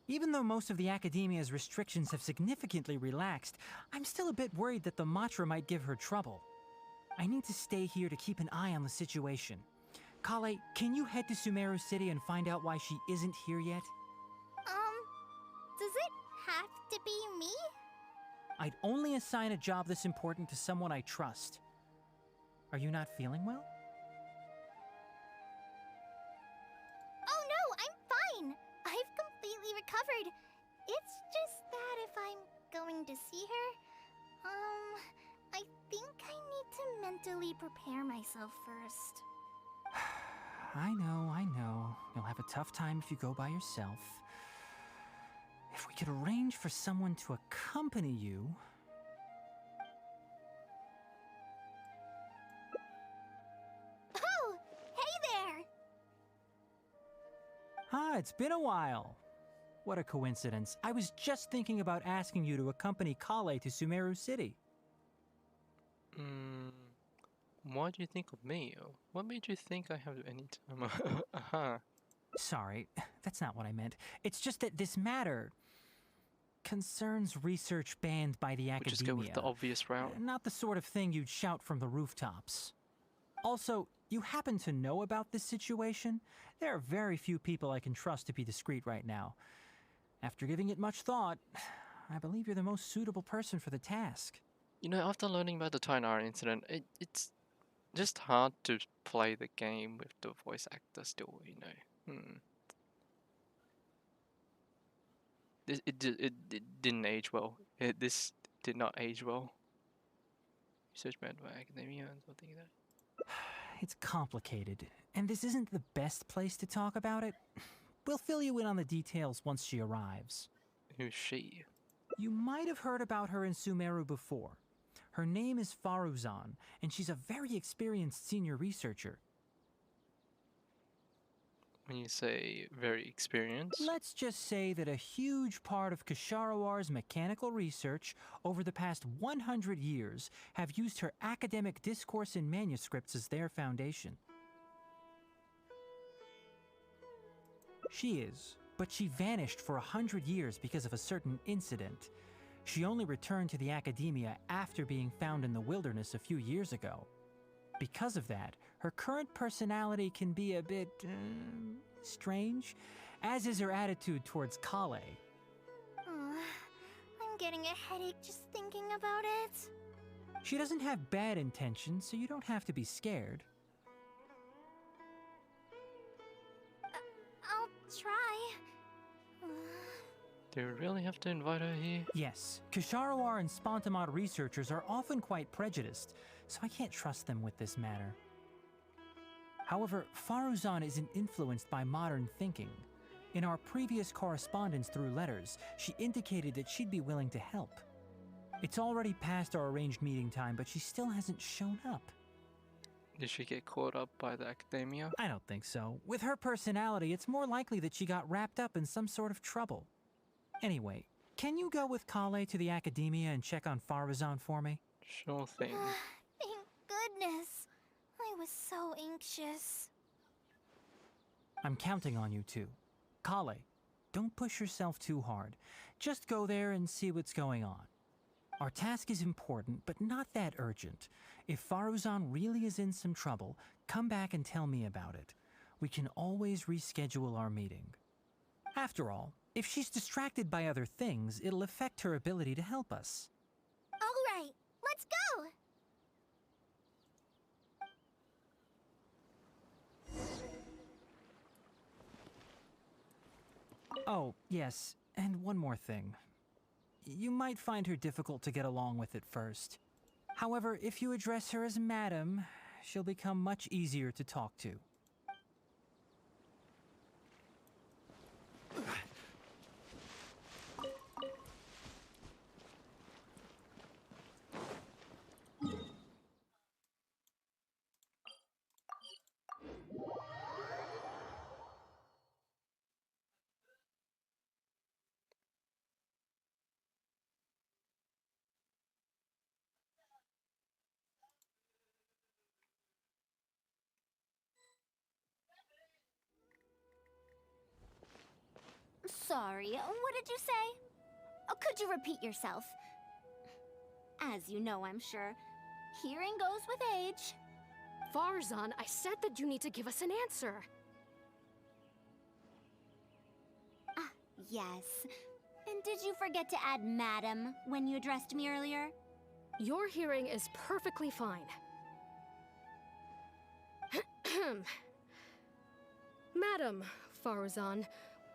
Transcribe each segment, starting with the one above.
Even though most of the academia's restrictions have significantly relaxed, I'm still a bit worried that the Matra might give her trouble. I need to stay here to keep an eye on the situation. Kale, can you head to Sumeru City and find out why she isn't here yet? Does it have to be me? I'd only assign a job this important to someone I trust. Are you not feeling well? Oh no, I'm fine. I've completely recovered. It's just that if I'm going to see her, I think I need to mentally prepare myself first. I know. You'll have a tough time if you go by yourself. If we could arrange for someone to accompany you... Oh, hey there! Ah, it's been a while. What a coincidence. I was just thinking about asking you to accompany Kale to Sumeru City. Why do you think of me? What made you think I have any time? Sorry, that's not what I meant. It's just that this matter concerns research banned by the academia. We'll just go with the obvious route. Not the sort of thing you'd shout from the rooftops. Also, you happen to know about this situation? There are very few people I can trust to be discreet right now. After giving it much thought, I believe you're the most suitable person for the task. You know, after learning about the Tainara incident, it's just hard to play the game with the voice actor still, you know. It didn't age well. This did not age well. Research banned by academia and something like that. It's complicated, and this isn't the best place to talk about it. We'll fill you in on the details once she arrives. Who's she? You might have heard about her in Sumeru before. Her name is Faruzan, and she's a very experienced senior researcher. When you say very experienced? Let's just say that a huge part of Kasharawar's mechanical research over the past 100 years have used her academic discourse and manuscripts as their foundation. She is, but she vanished for 100 years because of a certain incident. She only returned to the academia after being found in the wilderness a few years ago. Because of that, her current personality can be a bit strange, as is her attitude towards Kale. I'm getting a headache just thinking about it. She doesn't have bad intentions, so you don't have to be scared. I'll try. Do we really have to invite her here? Yes, Kasharawar and Spontamod researchers are often quite prejudiced, so I can't trust them with this matter. However, Faruzan isn't influenced by modern thinking. In our previous correspondence through letters, she indicated that she'd be willing to help. It's already past our arranged meeting time, but she still hasn't shown up. Did she get caught up by the academia? I don't think so. With her personality, it's more likely that she got wrapped up in some sort of trouble. Anyway, can you go with Kale to the academia and check on Faruzan for me? Sure thing. Thank goodness. I was so anxious. I'm counting on you too. Kale, don't push yourself too hard. Just go there and see what's going on. Our task is important, but not that urgent. If Faruzan really is in some trouble, come back and tell me about it. We can always reschedule our meeting. After all, if she's distracted by other things, it'll affect her ability to help us. All right, let's go! Oh, yes, and one more thing. You might find her difficult to get along with at first. However, if you address her as Madam, she'll become much easier to talk to. sorry. What did you say? Oh, could you repeat yourself? As you know, I'm sure, hearing goes with age. Faruzan, I said that you need to give us an answer. Ah, yes. And did you forget to add madam when you addressed me earlier? Your hearing is perfectly fine. Madam Faruzan,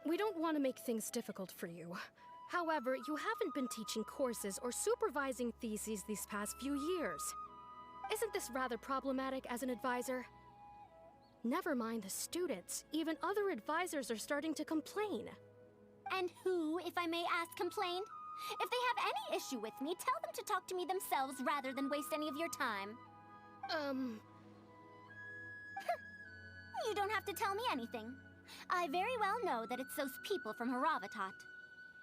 we don't want to make things difficult for you. However, you haven't been teaching courses or supervising theses these past few years. Isn't this rather problematic as an advisor? Never mind the students, even other advisors are starting to complain. And who, if I may ask, complained? If they have any issue with me, tell them to talk to me themselves rather than waste any of your time. You don't have to tell me anything. I very well know that it's those people from Haravatat.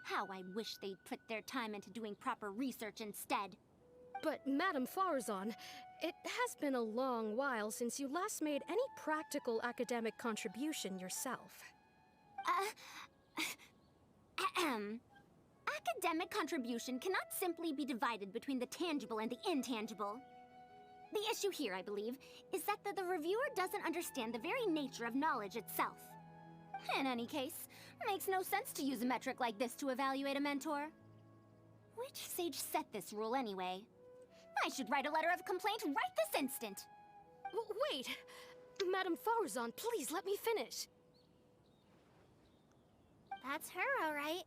How I wish they'd put their time into doing proper research instead. But, Madam Faruzan, it has been a long while since you last made any practical academic contribution yourself. Academic contribution cannot simply be divided between the tangible and the intangible. The issue here, I believe, is that the reviewer doesn't understand the very nature of knowledge itself. In any case, it makes no sense to use a metric like this to evaluate a mentor. Which sage set this rule anyway? I should write a letter of complaint right this instant. Wait! Madam Faruzan, please let me finish. That's her, all right.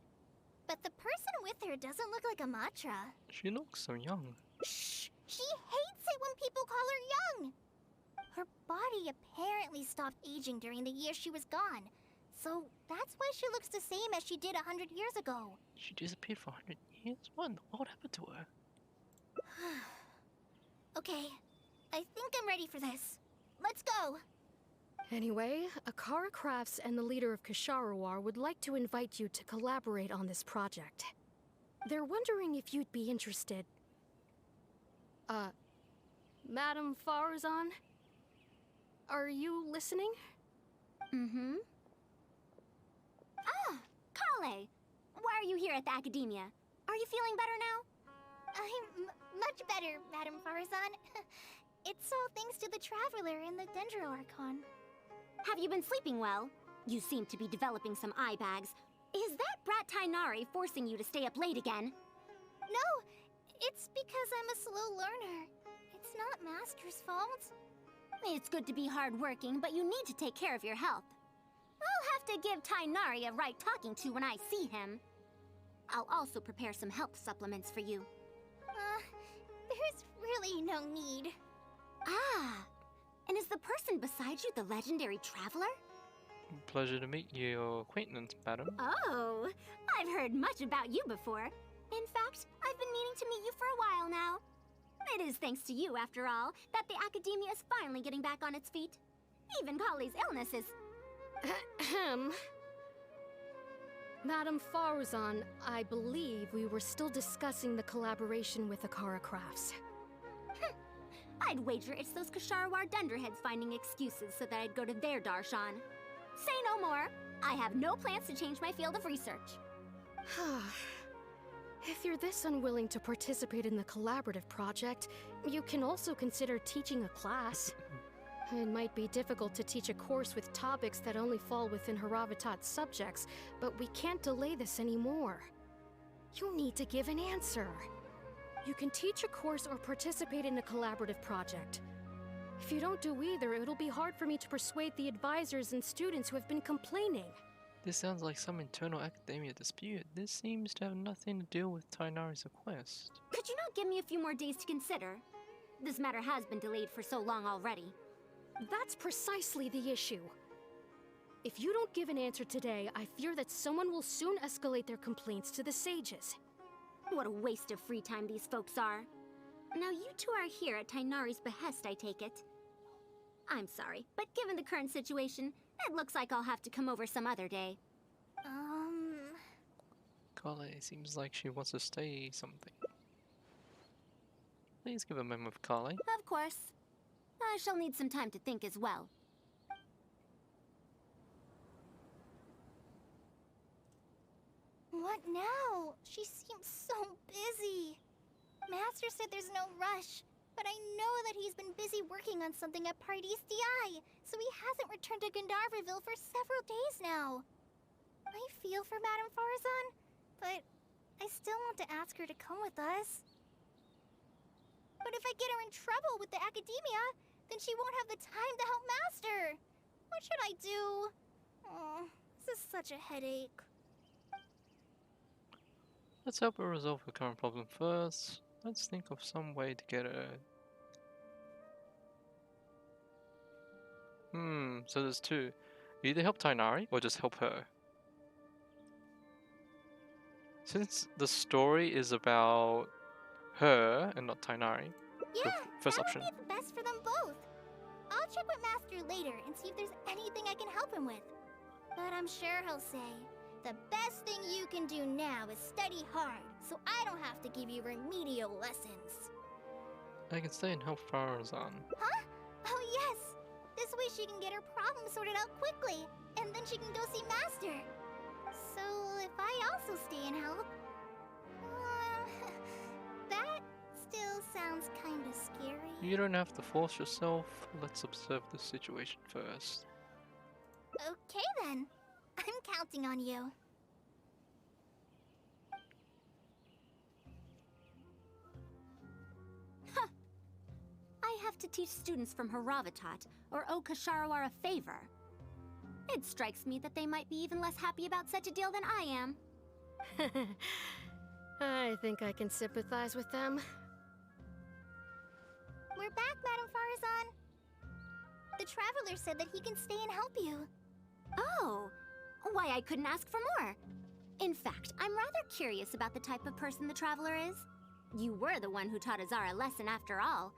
But the person with her doesn't look like a Matra. She looks so young. Shh! She hates it when people call her young! Her body apparently stopped aging during the year she was gone. So that's why she looks the same as she did 100 years ago. She disappeared for 100 years? What in the world happened to her? Okay, I think I'm ready for this. Let's go! Anyway, Akara Crafts and the leader of Ksharawar would like to invite you to collaborate on this project. They're wondering if you'd be interested. Madam Faruzan? Are you listening? Mm-hmm. Ah, Kale! Why are you here at the Academia? Are you feeling better now? I'm much better, Madam Faruzan. It's all thanks to the Traveler and the Dendro Archon. Have you been sleeping well? You seem to be developing some eye bags. Is that brat Tainari forcing you to stay up late again? No, it's because I'm a slow learner. It's not Master's fault. It's good to be hardworking, but you need to take care of your health. I'll have to give Tainari a right talking to when I see him. I'll also prepare some health supplements for you. There's really no need. Ah, and is the person beside you the legendary Traveler? Pleasure to meet your acquaintance, madam. Oh, I've heard much about you before. In fact, I've been meaning to meet you for a while now. It is thanks to you, after all, that the Academia is finally getting back on its feet. Even Kali's illness is... Ahem. Madam Faruzan, I believe we were still discussing the collaboration with Akara Crafts. I'd wager it's those Ksharawar Dunderheads finding excuses so that I'd go to their darshan. Say no more. I have no plans to change my field of research. If you're this unwilling to participate in the collaborative project, you can also consider teaching a class. It might be difficult to teach a course with topics that only fall within Haravatat's subjects, but we can't delay this anymore. You need to give an answer. You can teach a course or participate in a collaborative project. If you don't do either, it'll be hard for me to persuade the advisors and students who have been complaining. This sounds like some internal academia dispute. This seems to have nothing to do with Tainari's request. Could you not give me a few more days to consider? This matter has been delayed for so long already. That's precisely the issue. If you don't give an answer today, I fear that someone will soon escalate their complaints to the sages. What a waste of free time these folks are. Now you two are here at Tainari's behest, I take it. I'm sorry, but given the current situation, it looks like I'll have to come over some other day. Kale seems like she wants to say something. Please give a moment of Kale. Of course. I shall need some time to think as well. What now? She seems so busy. Master said there's no rush, but I know that he's been busy working on something at Pardis DI, so he hasn't returned to Gandharvaville for several days now. I feel for Madame Faruzan, but I still want to ask her to come with us. But if I get her in trouble with the academia, then she won't have the time to help Master. What should I do? Oh, this is such a headache. Let's help her resolve the current problem first. Let's think of some way to get her. So there's two. You either help Tainari or just help her. Since the story is about her and not Tainari, Yeah, first that option. would be the best for them both. I'll check with Master later and see if there's anything I can help him with. But I'm sure he'll say, the best thing you can do now is study hard, so I don't have to give you remedial lessons. I can stay and help Faruzan. Huh? Oh yes! This way she can get her problem sorted out quickly, and then she can go see Master. So if I also stay and help... that still sounds kinda scary. You don't have to force yourself. Let's observe the situation first. Okay then. I'm counting on you. I have to teach students from Haravatat, or owe Kasharawar a favor. It strikes me that they might be even less happy about such a deal than I am. I think I can sympathize with them. We're back, Madame Faruzan. The Traveler said that he can stay and help you. Oh, why I couldn't ask for more. In fact, I'm rather curious about the type of person the Traveler is. You were the one who taught Azara a lesson after all.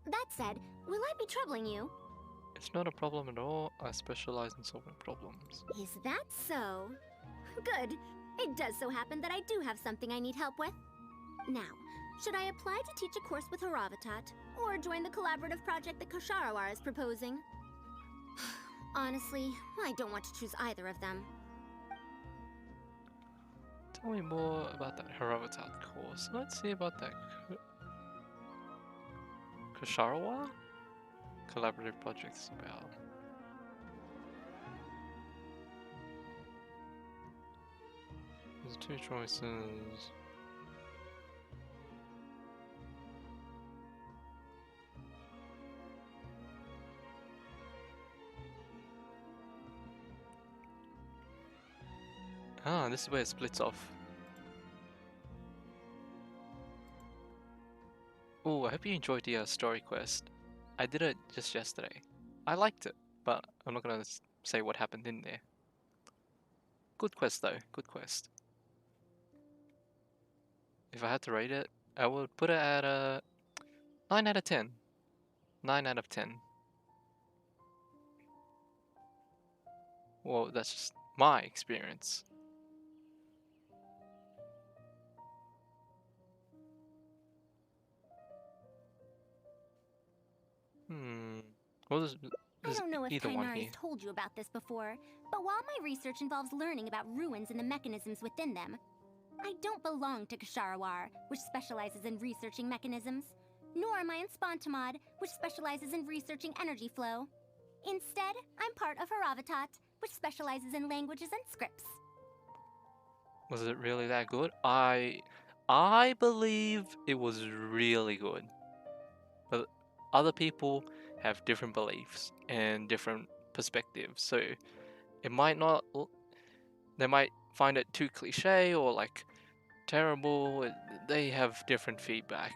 That said, will I be troubling you? It's not a problem at all. I specialize in solving problems. Is that so? Good. It does so happen that I do have something I need help with. Now, should I apply to teach a course with Haravatat, or join the collaborative project that Kasharawar is proposing? Honestly, I don't want to choose either of them. Tell me more about that Haravatat course. Let's see about that Kasharawar collaborative project is about. There's two choices. Ah, this is where it splits off. Oh, I hope you enjoyed the story quest. I did it just yesterday. I liked it, but I'm not gonna say what happened in there. Good quest though, good quest. If I had to rate it, I would put it at a 9 out of 10. 9 out of 10. Well, that's just my experience. Well, I there's don't know if either one here. Kainari's told you about this before, but while my research involves learning about ruins and the mechanisms within them, I don't belong to Kasharawar, which specializes in researching mechanisms, nor am I in Spontamod, which specializes in researching energy flow. Instead, I'm part of Haravatat, which specializes in languages and scripts. Was it really that good? I believe it was really good. But other people have different beliefs and different perspectives, so it might not. They might find it too cliche or like terrible. They have different feedback.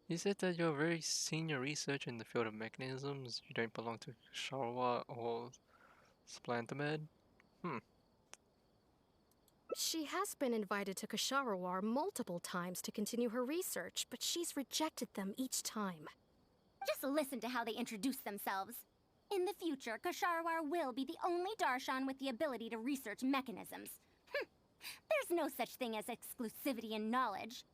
You said that you're a very senior researcher in the field of mechanisms. You don't belong to Sharwa or Splantamed? She has been invited to Kasharawar multiple times to continue her research, but she's rejected them each time. Just listen to how they introduce themselves. In the future, Kasharawar will be the only Darshan with the ability to research mechanisms. There's no such thing as exclusivity in knowledge.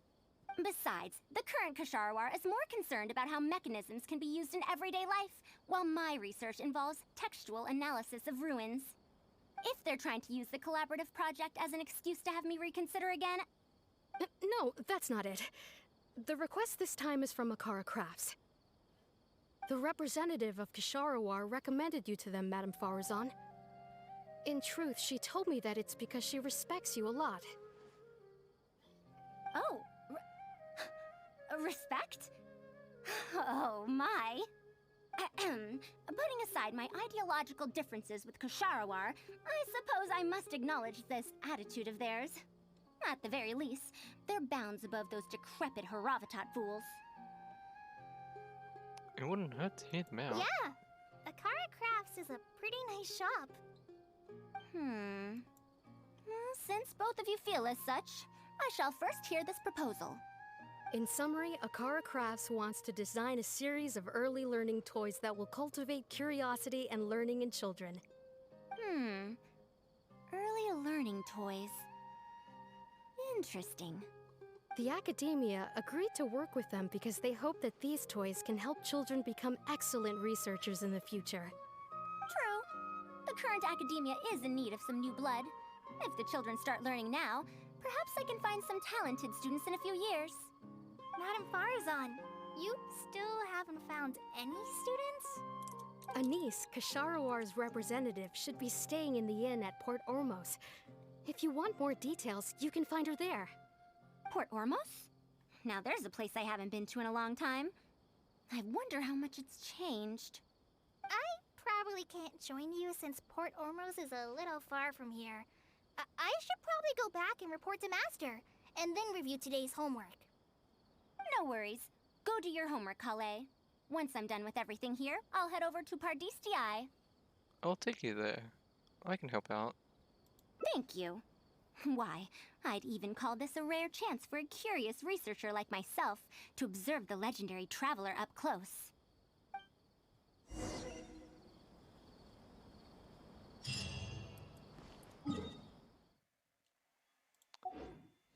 Besides, the current Kasharawar is more concerned about how mechanisms can be used in everyday life, while my research involves textual analysis of ruins. If they're trying to use the collaborative project as an excuse to have me reconsider again... No, that's not it. The request this time is from Akara Crafts. The representative of Kasharawar recommended you to them, Madame Faruzan. In truth, she told me that it's because she respects you a lot. Oh, respect? Oh, my. Putting aside my ideological differences with Kasharawar, I suppose I must acknowledge this attitude of theirs. At the very least, they're bounds above those decrepit Haravatat fools. It wouldn't hurt to hear them out. Yeah, Akara Crafts is a pretty nice shop. Since both of you feel as such, I shall first hear this proposal. In summary, Akara Crafts wants to design a series of early learning toys that will cultivate curiosity and learning in children. Early learning toys. Interesting. The academia agreed to work with them because they hope that these toys can help children become excellent researchers in the future. True. The current academia is in need of some new blood. If the children start learning now, perhaps I can find some talented students in a few years. Madame Faruzan, you still haven't found any students? Anise, Kasharawar's representative, should be staying in the inn at Port Ormos. If you want more details, you can find her there. Port Ormos? Now there's a place I haven't been to in a long time. I wonder how much it's changed. I probably can't join you since Port Ormos is a little far from here. I should probably go back and report to Master, and then review today's homework. No worries. Go do your homework, Kale. Once I'm done with everything here, I'll head over to Pardistiai. I'll take you there. I can help out. Thank you. Why, I'd even call this a rare chance for a curious researcher like myself to observe the legendary traveler up close.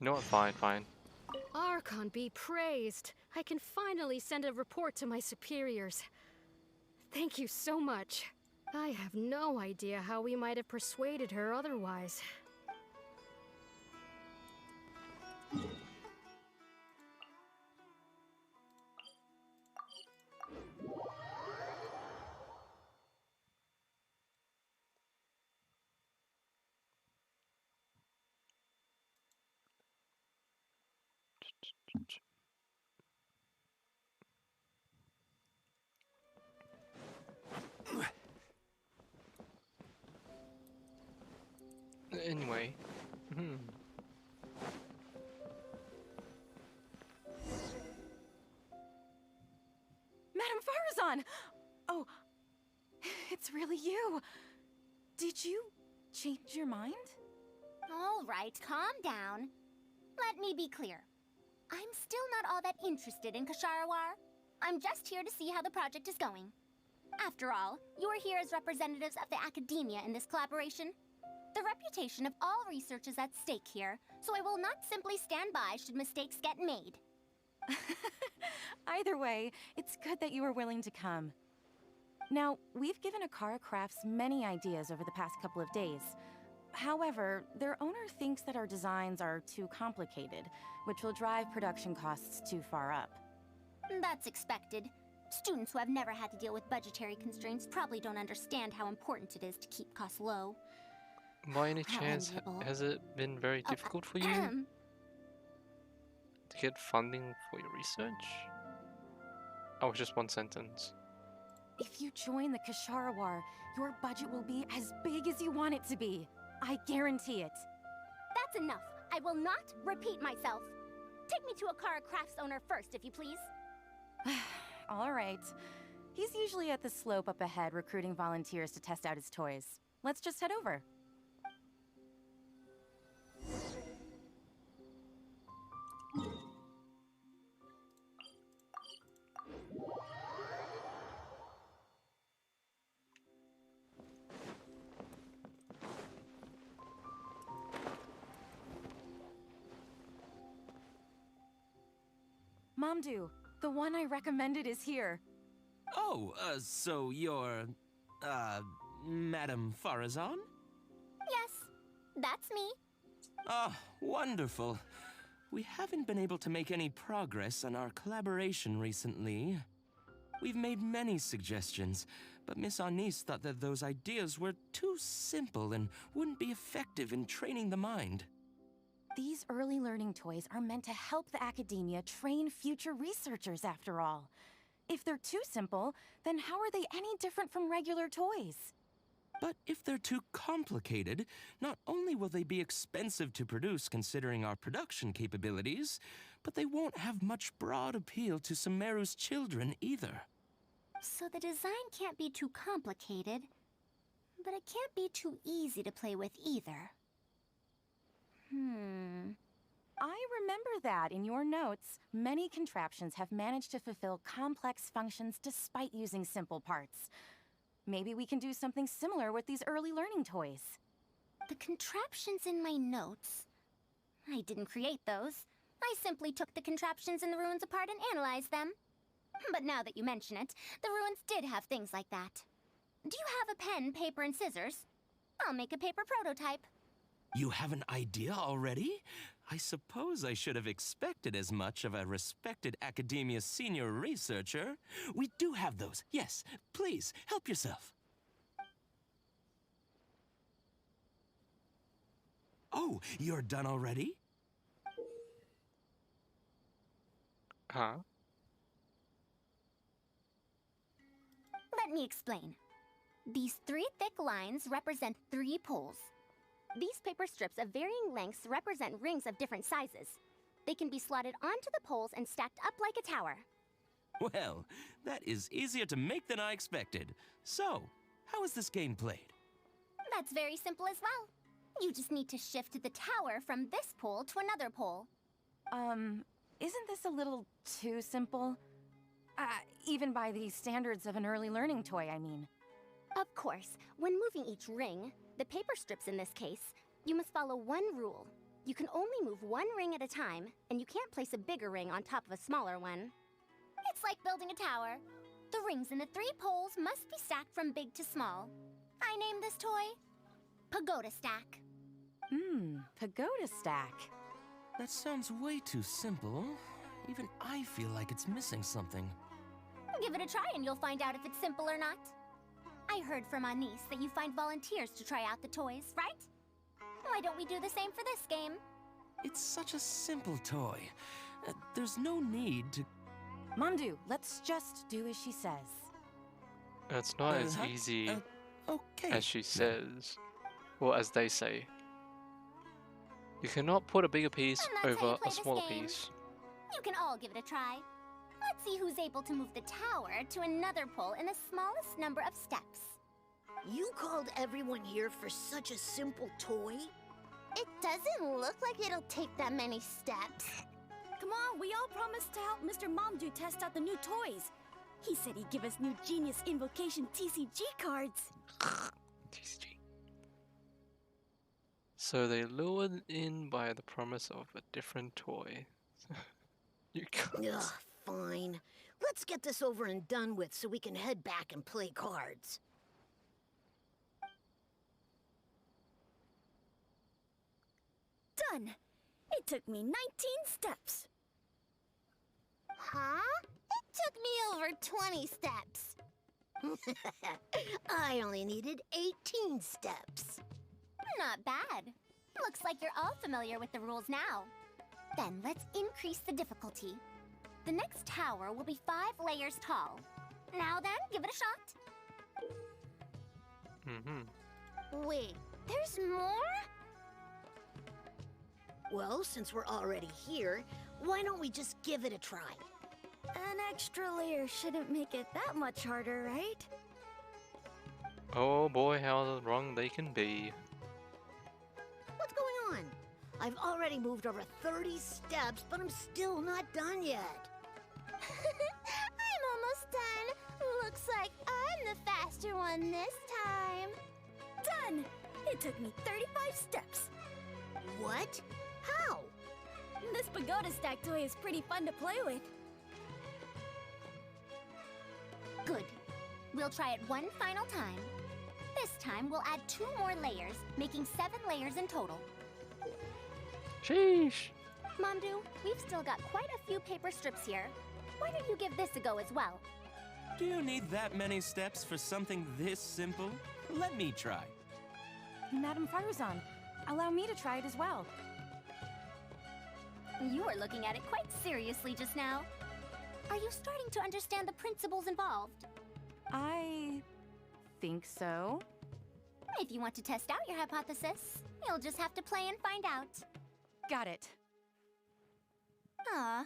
You know what? Fine. Archon be praised. I can finally send a report to my superiors. Thank you so much. I have no idea how we might have persuaded her otherwise. Anyway. Madame Faruzan! Oh, it's really you. Did you change your mind? All right, calm down. Let me be clear. I'm still not all that interested in Kasharawar. I'm just here to see how the project is going. After all, you're here as representatives of the academia in this collaboration. The reputation of all research is at stake here, so I will not simply stand by should mistakes get made. Either way, it's good that you were willing to come. Now, we've given Akara Crafts many ideas over the past couple of days. However, their owner thinks that our designs are too complicated, which will drive production costs too far up. That's expected. Students who have never had to deal with budgetary constraints probably don't understand how important it is to keep costs low. By any How chance, enviable. has it been very difficult for you to get funding for your research? Oh, it's just one sentence. If you join the Kasharawar, your budget will be as big as you want it to be. I guarantee it. That's enough. I will not repeat myself. Take me to Akara Crafts owner first, if you please. All right. He's usually at the slope up ahead recruiting volunteers to test out his toys. Let's just head over. Mamdu, the one I recommended is here. Oh, so you're, Madam Faruzan? Yes, that's me. Ah, wonderful. We haven't been able to make any progress on our collaboration recently. We've made many suggestions, but Miss Anis thought that those ideas were too simple and wouldn't be effective in training the mind. These early learning toys are meant to help the academia train future researchers, after all. If they're too simple, then how are they any different from regular toys? But if they're too complicated, not only will they be expensive to produce considering our production capabilities, but they won't have much broad appeal to Sumeru's children either. So the design can't be too complicated, but it can't be too easy to play with either. I remember that in your notes, many contraptions have managed to fulfill complex functions despite using simple parts. Maybe we can do something similar with these early learning toys. The contraptions in my notes? I didn't create those. I simply took the contraptions in the ruins apart and analyzed them. But now that you mention it, the ruins did have things like that. Do you have a pen, paper, and scissors? I'll make a paper prototype. You have an idea already? I suppose I should have expected as much of a respected academia senior researcher. We do have those. Yes, please, help yourself. Oh, you're done already? Huh? Let me explain. These 3 thick lines represent 3 poles. These paper strips of varying lengths represent rings of different sizes. They can be slotted onto the poles and stacked up like a tower. Well, that is easier to make than I expected. So, how is this game played? That's very simple as well. You just need to shift the tower from this pole to another pole. Isn't this a little too simple? Even by the standards of an early learning toy, I mean. Of course, when moving each ring, the paper strips in this case, you must follow one rule. You can only move one ring at a time, and you can't place a bigger ring on top of a smaller one. It's like building a tower. The rings in the 3 poles must be stacked from big to small. I named this toy Pagoda Stack. Pagoda stack. That sounds way too simple. Even I feel like it's missing something. Give it a try and you'll find out if it's simple or not. I heard from Anis that you find volunteers to try out the toys, right? Why don't we do the same for this game? It's such a simple toy. There's no need to... Mamdu, let's just do as she says. It's not as huh? easy Okay. as she says, or as they say. You cannot put a bigger piece And that's how over you play a this smaller game. piece. You can all give it a try. Let's see who's able to move the tower to another pole in the smallest number of steps. You called everyone here for such a simple toy? It doesn't look like it'll take that many steps. Come on, we all promised to help Mr. Mamdu test out the new toys. He said he'd give us new Genius Invocation TCG cards. TCG. So they lured in by the promise of a different toy. You can't. Ugh, fine. Let's get this over and done with so we can head back and play cards. Done! It took me 19 steps. Huh? It took me over 20 steps. I only needed 18 steps. Not bad. Looks like you're all familiar with the rules now. Then let's increase the difficulty. The next tower will be 5 layers tall. Now then, give it a shot. Wait, there's more? Well, since we're already here, why don't we just give it a try? An extra layer shouldn't make it that much harder, right? Oh boy, how wrong they can be. What's going on? I've already moved over 30 steps, but I'm still not done yet. I'm almost done. Looks like I'm the faster one this time. Done! It took me 35 steps. What? How? This pagoda stack toy is pretty fun to play with. Good. We'll try it one final time. This time, we'll add 2 more layers, making 7 layers in total. Sheesh. Momdu, we've still got quite a few paper strips here. Why don't you give this a go as well? Do you need that many steps for something this simple? Let me try. Madam Faruzan, allow me to try it as well. You were looking at it quite seriously just now. Are you starting to understand the principles involved? I think so. If you want to test out your hypothesis, you'll just have to play and find out. Got it. Ah,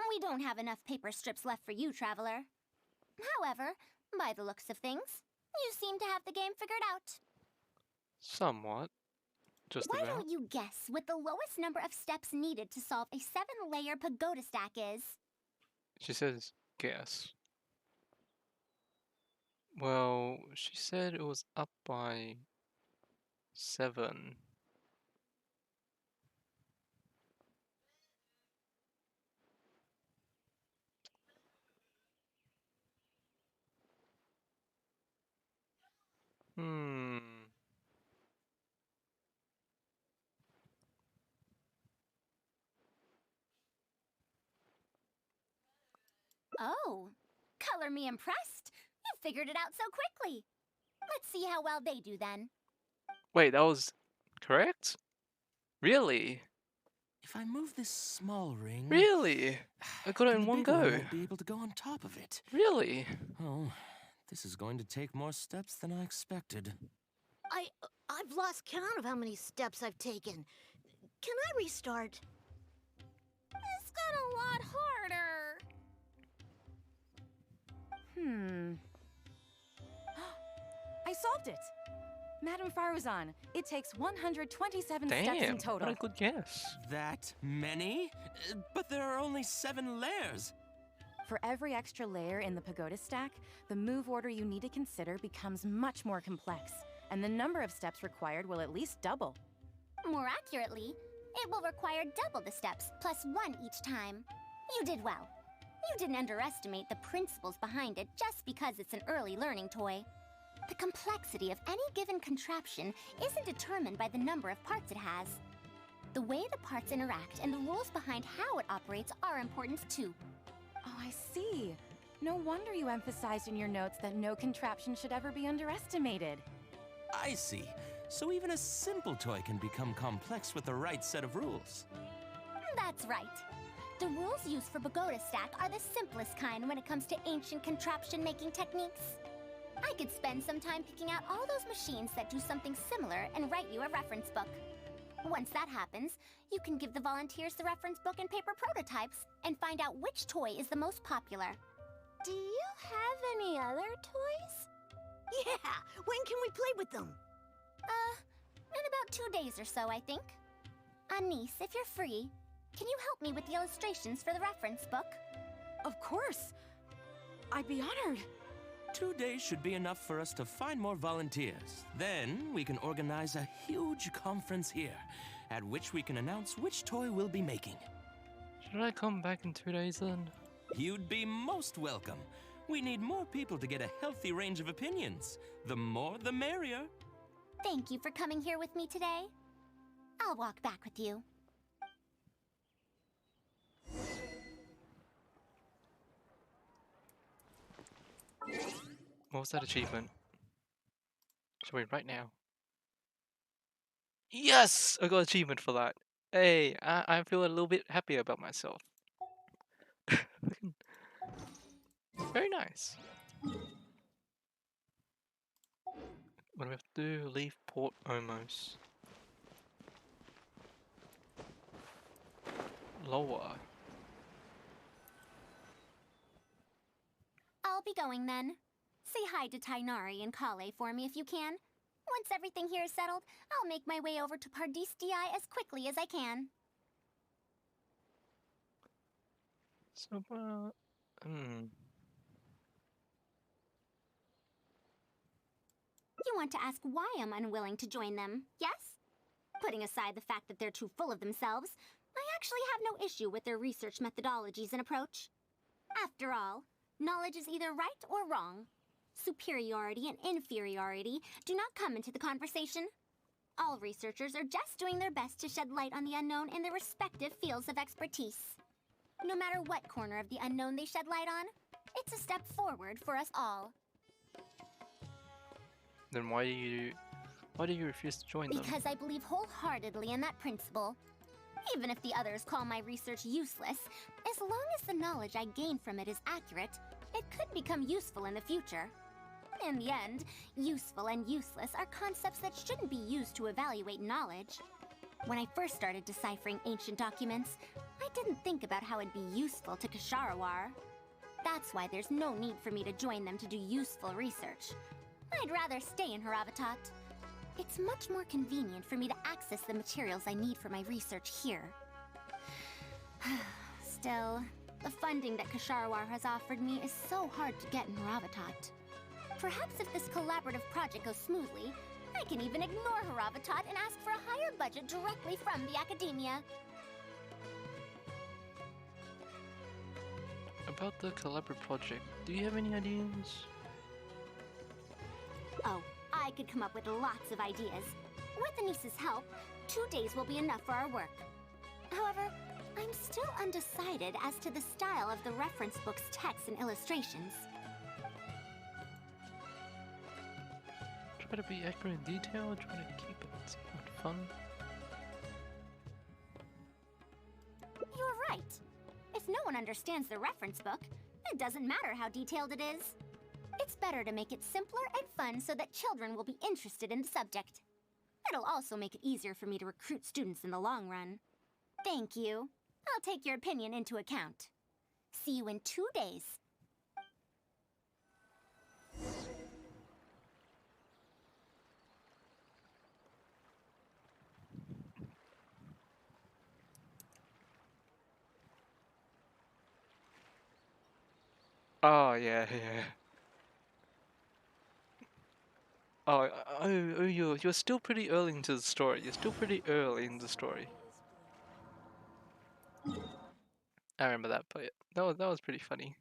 we don't have enough paper strips left for you, Traveler. However, by the looks of things, you seem to have the game figured out. Somewhat. Just Why about. don't you guess what the lowest number of steps needed to solve a 7-layer pagoda stack is? She says, guess. Well, she said it was up by 7. Oh, color me impressed. You figured it out so quickly. Let's see how well they do then. Wait, that was correct? Really? If I move this small ring... Really? I got it then in the one big one go. won't be able to go on top of it. Really? Oh, this is going to take more steps than I expected. I've lost count of how many steps I've taken. Can I restart? This got a lot harder. I solved it! Madam Faruzan, it takes 127 steps in Damn, total. what a good guess. That many? But there are only 7 layers. For every extra layer in the pagoda stack, the move order you need to consider becomes much more complex, and the number of steps required will at least double. More accurately, it will require double the steps, plus 1 each time. You did well. You didn't underestimate the principles behind it just because it's an early learning toy. The complexity of any given contraption isn't determined by the number of parts it has. The way the parts interact and the rules behind how it operates are important too. Oh, I see. No wonder you emphasized in your notes that no contraption should ever be underestimated. I see. So even a simple toy can become complex with the right set of rules. That's right. The rules used for Pagoda Stack are the simplest kind when it comes to ancient contraption-making techniques. I could spend some time picking out all those machines that do something similar and write you a reference book. Once that happens, you can give the volunteers the reference book and paper prototypes and find out which toy is the most popular. Do you have any other toys? Yeah! When can we play with them? In about 2 days or so, I think. Anise, if you're free, can you help me with the illustrations for the reference book? Of course! I'd be honored. 2 days should be enough for us to find more volunteers. Then we can organize a huge conference here, at which we can announce which toy we'll be making. Should I come back in 2 days then? You'd be most welcome. We need more people to get a healthy range of opinions. The more, the merrier. Thank you for coming here with me today. I'll walk back with you. What was that achievement? Show me right now. Yes! I got achievement for that. Hey, I feel a little bit happier about myself. Very nice. What do we have to do? Leave port almost. Lower. I'll be going then. Say hi to Tainari and Kale for me if you can. Once everything here is settled, I'll make my way over to Pardis DI as quickly as I can. So, You want to ask why I'm unwilling to join them, yes? Putting aside the fact that they're too full of themselves, I actually have no issue with their research methodologies and approach. After all, Knowledge is either right or wrong. Superiority and inferiority do not come into the conversation. All researchers are just doing their best to shed light on the unknown in their respective fields of expertise. No matter what corner of the unknown they shed light on, it's a step forward for us all. Then why do you refuse to join them? Because I believe wholeheartedly in that principle. Even if the others call my research useless, as long as the knowledge I gain from it is accurate, it could become useful in the future. In the end, useful and useless are concepts that shouldn't be used to evaluate knowledge. When I first started deciphering ancient documents, I didn't think about how it'd be useful to Ksharawar. That's why there's no need for me to join them to do useful research. I'd rather stay in Haravatat. It's much more convenient for me to access the materials I need for my research here. Still, the funding that Ksharawar has offered me is so hard to get in Haravatat. Perhaps if this collaborative project goes smoothly, I can even ignore Haravatat and ask for a higher budget directly from the academia. About the collaborative project, do you have any ideas? Oh, I could come up with lots of ideas. With Anis's help, 2 days will be enough for our work. However, I'm still undecided as to the style of the reference book's text and illustrations. Try to be accurate in detail, try to keep it somewhat fun. You're right. If no one understands the reference book, it doesn't matter how detailed it is. It's better to make it simpler and fun so that children will be interested in the subject. It'll also make it easier for me to recruit students in the long run. Thank you. I'll take your opinion into account. See you in 2 days. Oh, yeah, yeah. Oh, you're still pretty early into the story. You're still pretty early in the story. I remember that, but that was pretty funny.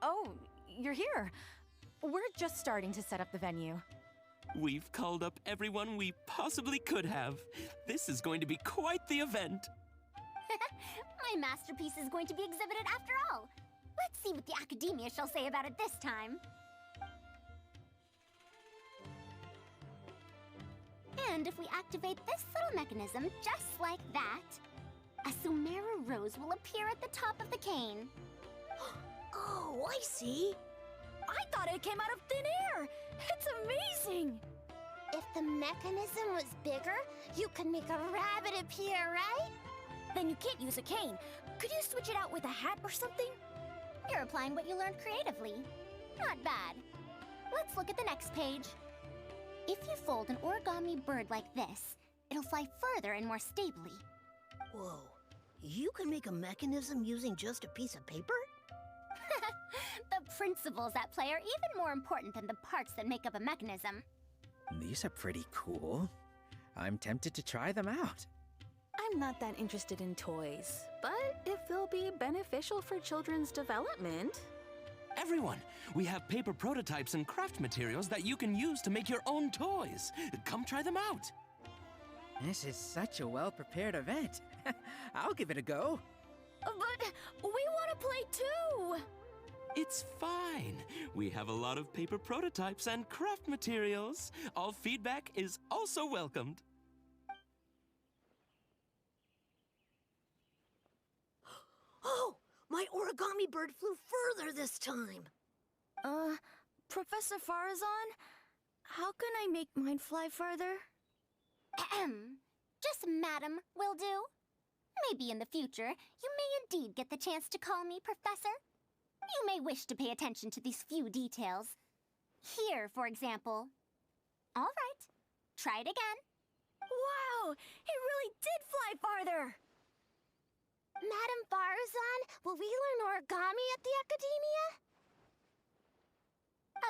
Oh, you're here. We're just starting to set up the venue. We've called up everyone we possibly could have. This is going to be quite the event. My masterpiece is going to be exhibited after all. Let's see what the academia shall say about it this time. And if we activate this little mechanism just like that, a Sumeru rose will appear at the top of the cane. Oh, I see. I thought it came out of thin air! It's amazing! If the mechanism was bigger, you could make a rabbit appear, right? Then you can't use a cane. Could you switch it out with a hat or something? You're applying what you learned creatively. Not bad. Let's look at the next page. If you fold an origami bird like this, it'll fly further and more stably. Whoa. You can make a mechanism using just a piece of paper? The principles at play are even more important than the parts that make up a mechanism. These are pretty cool. I'm tempted to try them out. I'm not that interested in toys, but if they'll be beneficial for children's development... Everyone, we have paper prototypes and craft materials that you can use to make your own toys. Come try them out. This is such a well-prepared event. I'll give it a go. But we want to play too! It's fine. We have a lot of paper prototypes and craft materials. All feedback is also welcomed. Oh, my origami bird flew further this time. Professor Faruzan, how can I make mine fly further? Just madam will do. Maybe in the future, you may indeed get the chance to call me Professor. You may wish to pay attention to these few details. Here, for example. All right, try it again. Wow, it really did fly farther! Madam Faruzan, will we learn origami at the academia?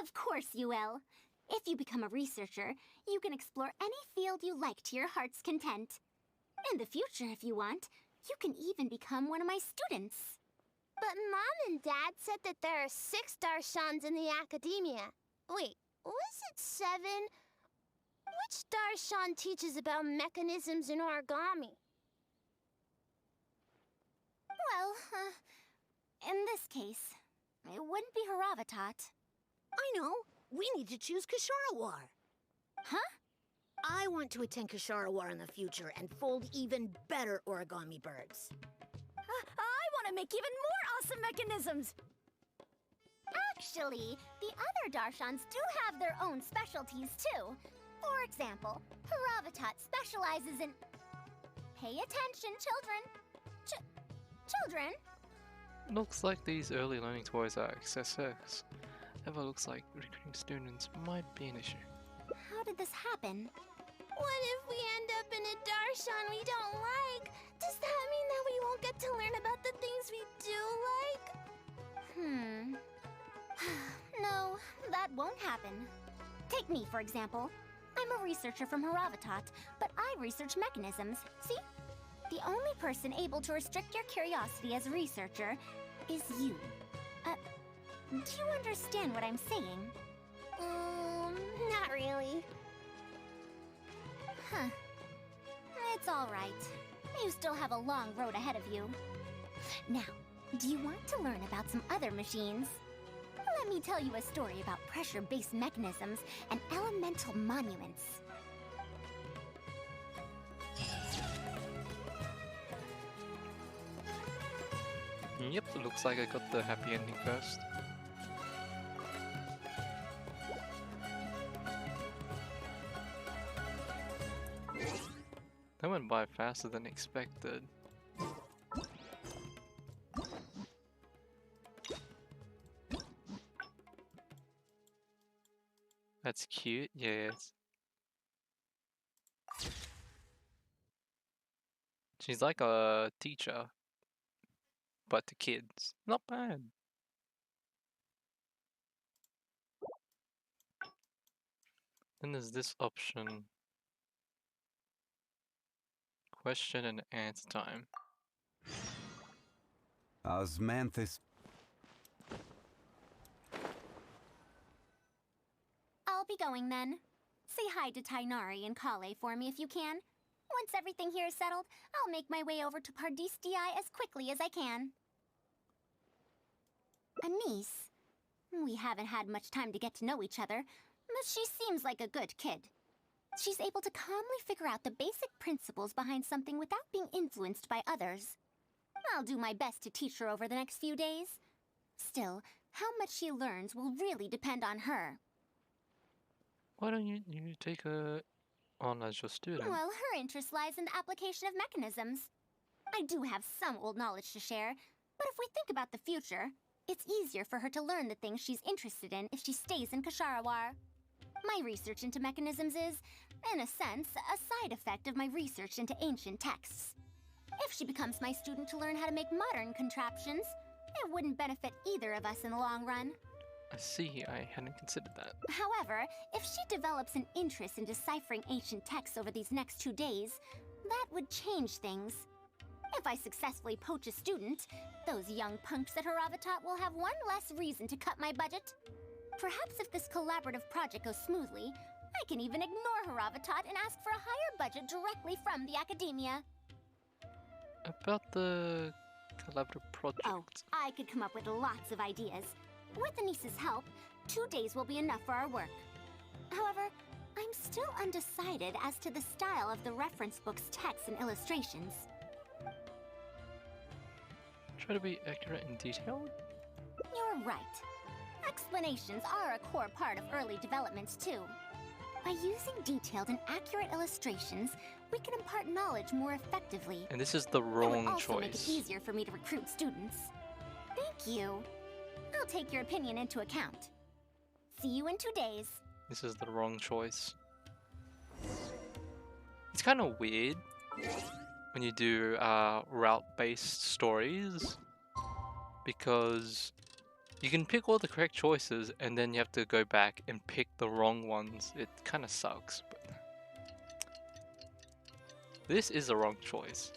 Of course you will. If you become a researcher, you can explore any field you like to your heart's content. In the future, if you want, you can even become one of my students. But Mom and Dad said that there are 6 Darshans in the academia. Wait, was it 7? Which Darshan teaches about mechanisms in origami? Well, in this case, it wouldn't be Haravatat. I know. We need to choose Kasharawar. Huh? I want to attend Kasharawar in the future and fold even better origami birds. I want to make even more awesome mechanisms! Actually, the other Darshans do have their own specialties too. For example, Haravatat specializes in... Pay attention, children. Children? Looks like these early learning toys are XSX. However, looks like recruiting students might be an issue. How did this happen? What if we end up in a Darshan we don't like? Does that mean that we won't get to learn about the things we do like? No, that won't happen. Take me, for example. I'm a researcher from Haravatat, but I research mechanisms. See? The only person able to restrict your curiosity as a researcher is you. Do you understand what I'm saying? Not really. Huh. It's all right. You still have a long road ahead of you. Now, do you want to learn about some other machines? Let me tell you a story about pressure-based mechanisms and elemental monuments. Yep, looks like I got the happy ending first. That went by faster than expected. That's cute, yes. She's like a teacher, but to kids. Not bad. Then there's this option. Question and answer time. Osmanthus. I'll be going then. Say hi to Tainari and Kale for me if you can. Once everything here is settled, I'll make my way over to Pardistii as quickly as I can. Anise. We haven't had much time to get to know each other, but she seems like a good kid. She's able to calmly figure out the basic principles behind something without being influenced by others. I'll do my best to teach her over the next few days. Still, how much she learns will really depend on her. Why don't you take her on as your student? Well, her interest lies in the application of mechanisms. I do have some old knowledge to share, but if we think about the future, it's easier for her to learn the things she's interested in if she stays in Kasharawar. My research into mechanisms is, in a sense, a side effect of my research into ancient texts. If she becomes my student to learn how to make modern contraptions, it wouldn't benefit either of us in the long run. I see, I hadn't considered that. However, if she develops an interest in deciphering ancient texts over these next 2 days, that would change things. If I successfully poach a student, those young punks at Haravatat will have one less reason to cut my budget. Perhaps if this collaborative project goes smoothly, I can even ignore Haravatat and ask for a higher budget directly from the academia. About the collaborative project. Oh, I could come up with lots of ideas. With Anise's help, 2 days will be enough for our work. However, I'm still undecided as to the style of the reference book's text and illustrations. Try to be accurate and detailed? You're right. Explanations are a core part of early developments, too. By using detailed and accurate illustrations, we can impart knowledge more effectively. And this is the It would wrong also make it choice. easier for me to recruit students. Thank you. I'll take your opinion into account. See you in 2 days. This is the wrong choice. It's kind of weird when you do route-based stories, because you can pick all the correct choices and then you have to go back and pick the wrong ones. It kind of sucks, but this is the wrong choice.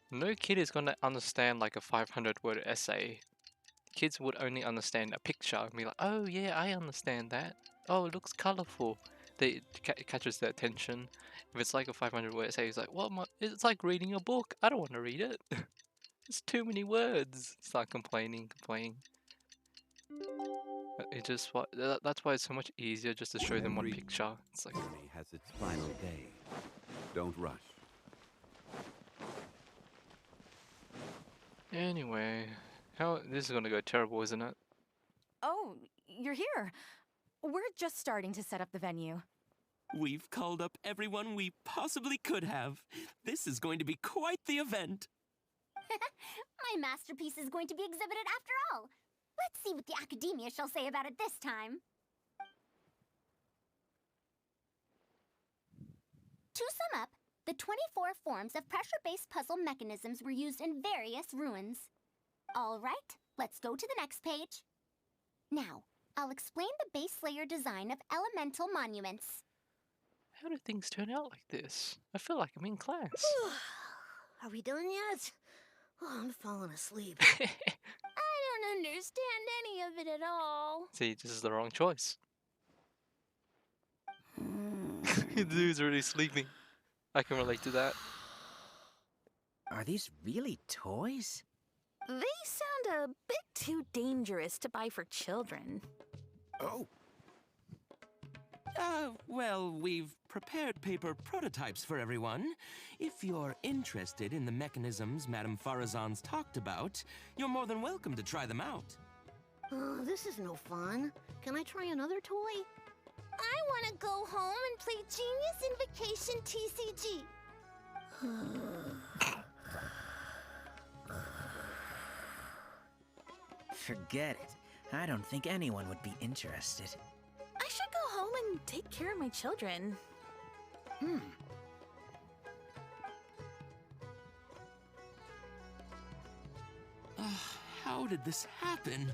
No kid is gonna understand like a 500-word essay. Kids would only understand a picture and be like, oh yeah, I understand that. Oh, it looks colorful. It catches their attention. If it's like a 500-word essay, it's like, what? It's like reading a book. I don't want to read it. It's too many words. Start complaining. It just that's why it's so much easier just to show them one picture. It's like journey has its final day. Don't rush. anyway, this is gonna go terrible, isn't it? Oh, you're here. We're just starting to set up the venue. We've called up everyone we possibly could have. This is going to be quite the event. My masterpiece is going to be exhibited after all. Let's see what the academia shall say about it this time. To sum up, the 24 forms of pressure-based puzzle mechanisms were used in various ruins. All right, let's go to the next page. Now, I'll explain the base layer design of elemental monuments. How do things turn out like this? I feel like I'm in class. Are we done yet? Oh, I'm falling asleep. I don't understand any of it at all. See, this is the wrong choice. The dude's already sleeping. I can relate to that. Are these really toys? They sound a bit too dangerous to buy for children. Oh, Well, we've prepared paper prototypes for everyone. If you're interested in the mechanisms Madame Faruzan's talked about, you're more than welcome to try them out. Oh, this is no fun. Can I try another toy? I want to go home and play Genius Invocation TCG. Forget it. I don't think anyone would be interested. I should go home and take care of my children. How did this happen?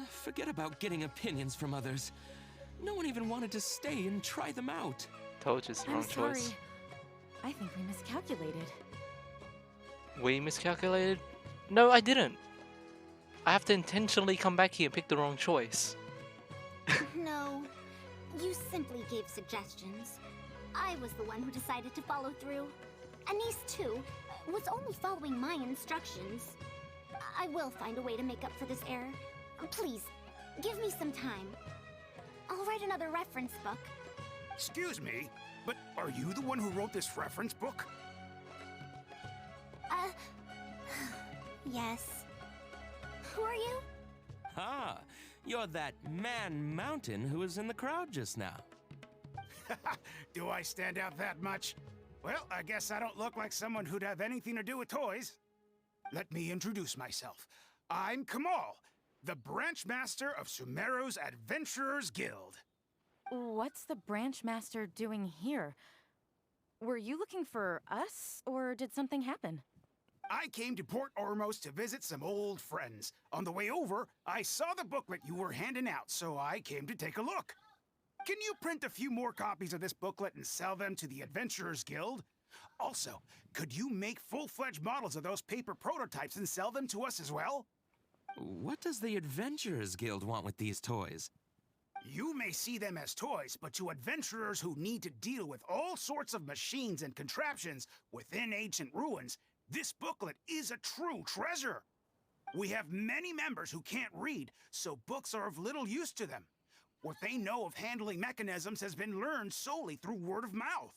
Forget about getting opinions from others. No one even wanted to stay and try them out. Told you it's the I'm wrong sorry. choice. I think we miscalculated. We miscalculated? No, I didn't. I have to intentionally come back here and pick the wrong choice. No, you simply gave suggestions. I was the one who decided to follow through. Anise, too, was only following my instructions. I will find a way to make up for this error. Please, give me some time. I'll write another reference book. Excuse me, but are you the one who wrote this reference book? Yes. Who are you? Ah, you're that man Mountain who was in the crowd just now. Do I stand out that much? Well, I guess I don't look like someone who'd have anything to do with toys. Let me introduce myself. I'm Kamal, the branch master of Sumeru's Adventurers Guild. What's the branch master doing here? Were you looking for us, or did something happen? I came to Port Ormos to visit some old friends. On the way over, I saw the booklet you were handing out, so I came to take a look. Can you print a few more copies of this booklet and sell them to the Adventurers Guild? Also, could you make full-fledged models of those paper prototypes and sell them to us as well? What does the Adventurers Guild want with these toys? You may see them as toys, but to adventurers who need to deal with all sorts of machines and contraptions within ancient ruins, this booklet is a true treasure. We have many members who can't read, so books are of little use to them. What they know of handling mechanisms has been learned solely through word of mouth.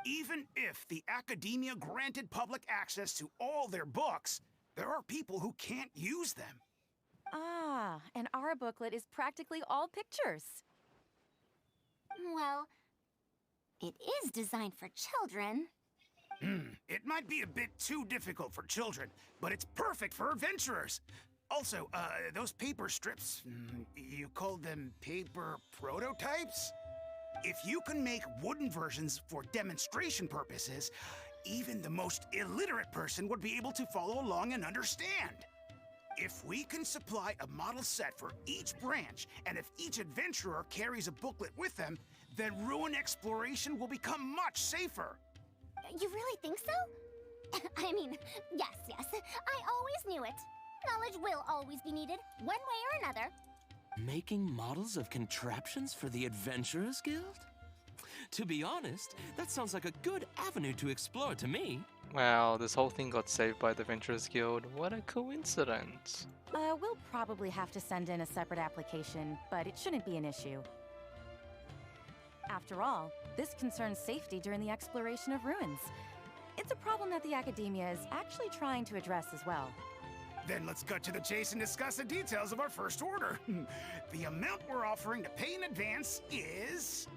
Even if the academia granted public access to all their books, there are people who can't use them. Ah, and our booklet is practically all pictures. Well, it is designed for children. It might be a bit too difficult for children, but it's perfect for adventurers. Also, those paper strips, you called them paper prototypes? If you can make wooden versions for demonstration purposes, even the most illiterate person would be able to follow along and understand. If we can supply a model set for each branch, and if each adventurer carries a booklet with them, then ruin exploration will become much safer. You really think so? I mean, yes. I always knew it. Knowledge will always be needed, one way or another. Making models of contraptions for the Adventurers Guild? To be honest, that sounds like a good avenue to explore to me. Wow, this whole thing got saved by the Adventurers Guild. What a coincidence. We'll probably have to send in a separate application, but it shouldn't be an issue. After all, this concerns safety during the exploration of ruins. It's a problem that the academia is actually trying to address as well. Then let's cut to the chase and discuss the details of our first order. The amount we're offering to pay in advance is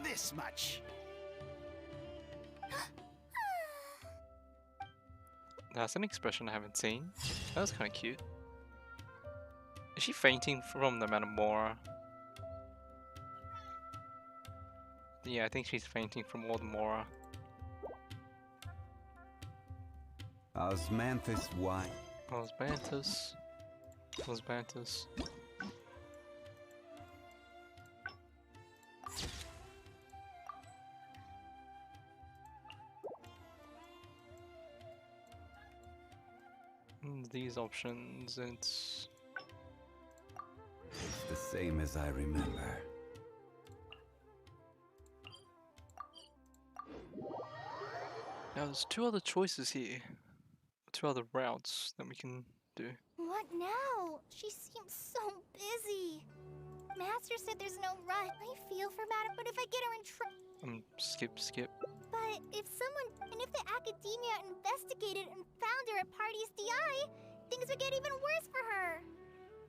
this much. That's an expression I haven't seen. That was kind of cute. Is she fainting from the amount of Mora? Yeah, I think she's fainting from all the Mora. Osmanthus wine. Osmanthus. These options, it's the same as I remember. now there's two other choices here. Two other routes that we can do. What now? She seems so busy. Master said there's no rush. I feel for Madam, but if I get her in trouble... Skip. But if the academia investigated and found her at Party's DI, things would get even worse for her.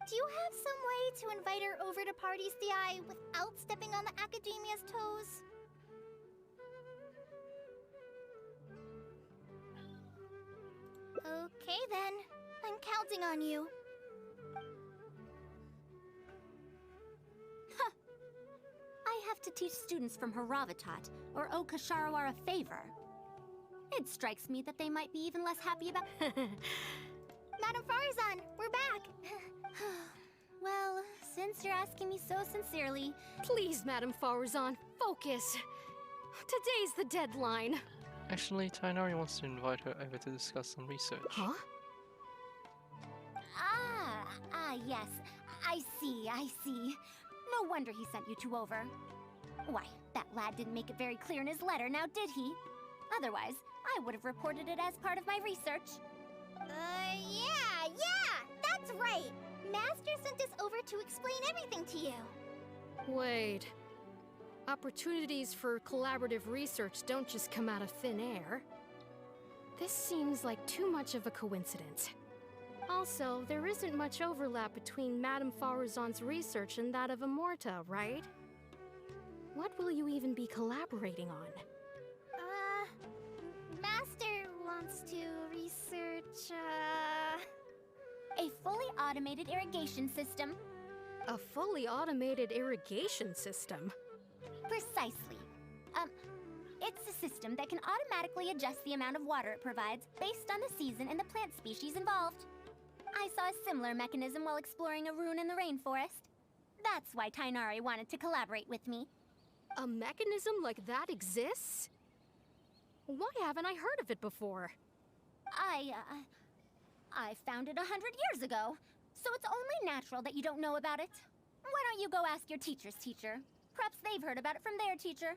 Do you have some way to invite her over to Party's DI without stepping on the academia's toes? Okay then, I'm counting on you. I have to teach students from Haravatat, or owe Kasharawar a favor. It strikes me that they might be even less happy about... Madam Faruzan, we're back! Well, since you're asking me so sincerely... Please, Madam Faruzan, focus! Today's the deadline. Actually, Tainari wants to invite her over to discuss some research. Huh? Yes. I see. No wonder he sent you two over. Why, that lad didn't make it very clear in his letter, now did he? Otherwise, I would have reported it as part of my research. Yeah, that's right! Master sent us over to explain everything to you. Wait. Opportunities for collaborative research don't just come out of thin air. This seems like too much of a coincidence. Also, there isn't much overlap between Madame Faruzan's research and that of Amorta, right? What will you even be collaborating on? Master wants to research, a fully automated irrigation system. A fully automated irrigation system? Precisely. It's a system that can automatically adjust the amount of water it provides based on the season and the plant species involved. I saw a similar mechanism while exploring a ruin in the rainforest. That's why Tainari wanted to collaborate with me. A mechanism like that exists? Why haven't I heard of it before? I found it 100 years ago, so it's only natural that you don't know about it. Why don't you go ask your teacher's teacher? Perhaps they've heard about it from their teacher.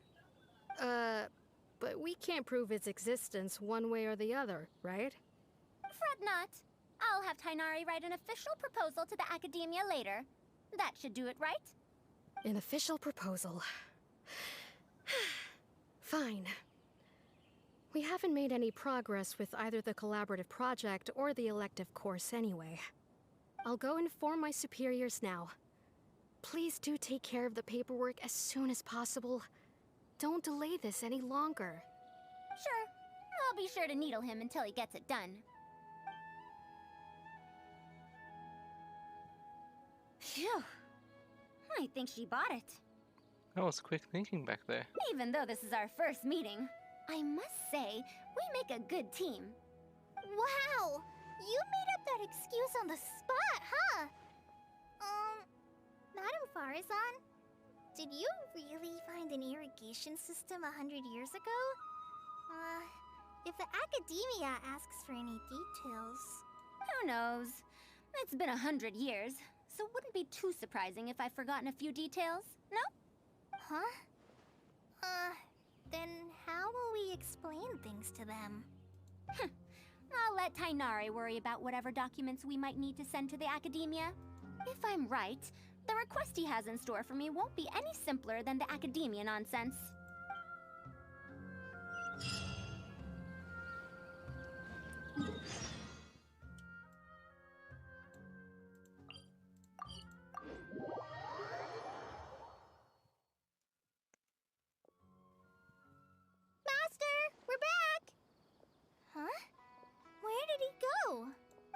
But we can't prove its existence one way or the other, right? Fret not. I'll have Tainari write an official proposal to the Academia later. That should do it, right? An official proposal. Fine. We haven't made any progress with either the collaborative project or the elective course anyway. I'll go inform my superiors now. Please do take care of the paperwork as soon as possible. Don't delay this any longer. Sure. I'll be sure to needle him until he gets it done. Phew. I think she bought it. That was quick thinking back there. Even though this is our first meeting, I must say, we make a good team. Wow! You made up that excuse on the spot, huh? Madam Faruzan, did you really find an irrigation system 100 years ago? If the Academia asks for any details... Who knows? It's been 100 years, so it wouldn't be too surprising if I've forgotten a few details, no? Huh? Then how will we explain things to them? I'll let Tainari worry about whatever documents we might need to send to the Academia. If I'm right, the request he has in store for me won't be any simpler than the Academia nonsense.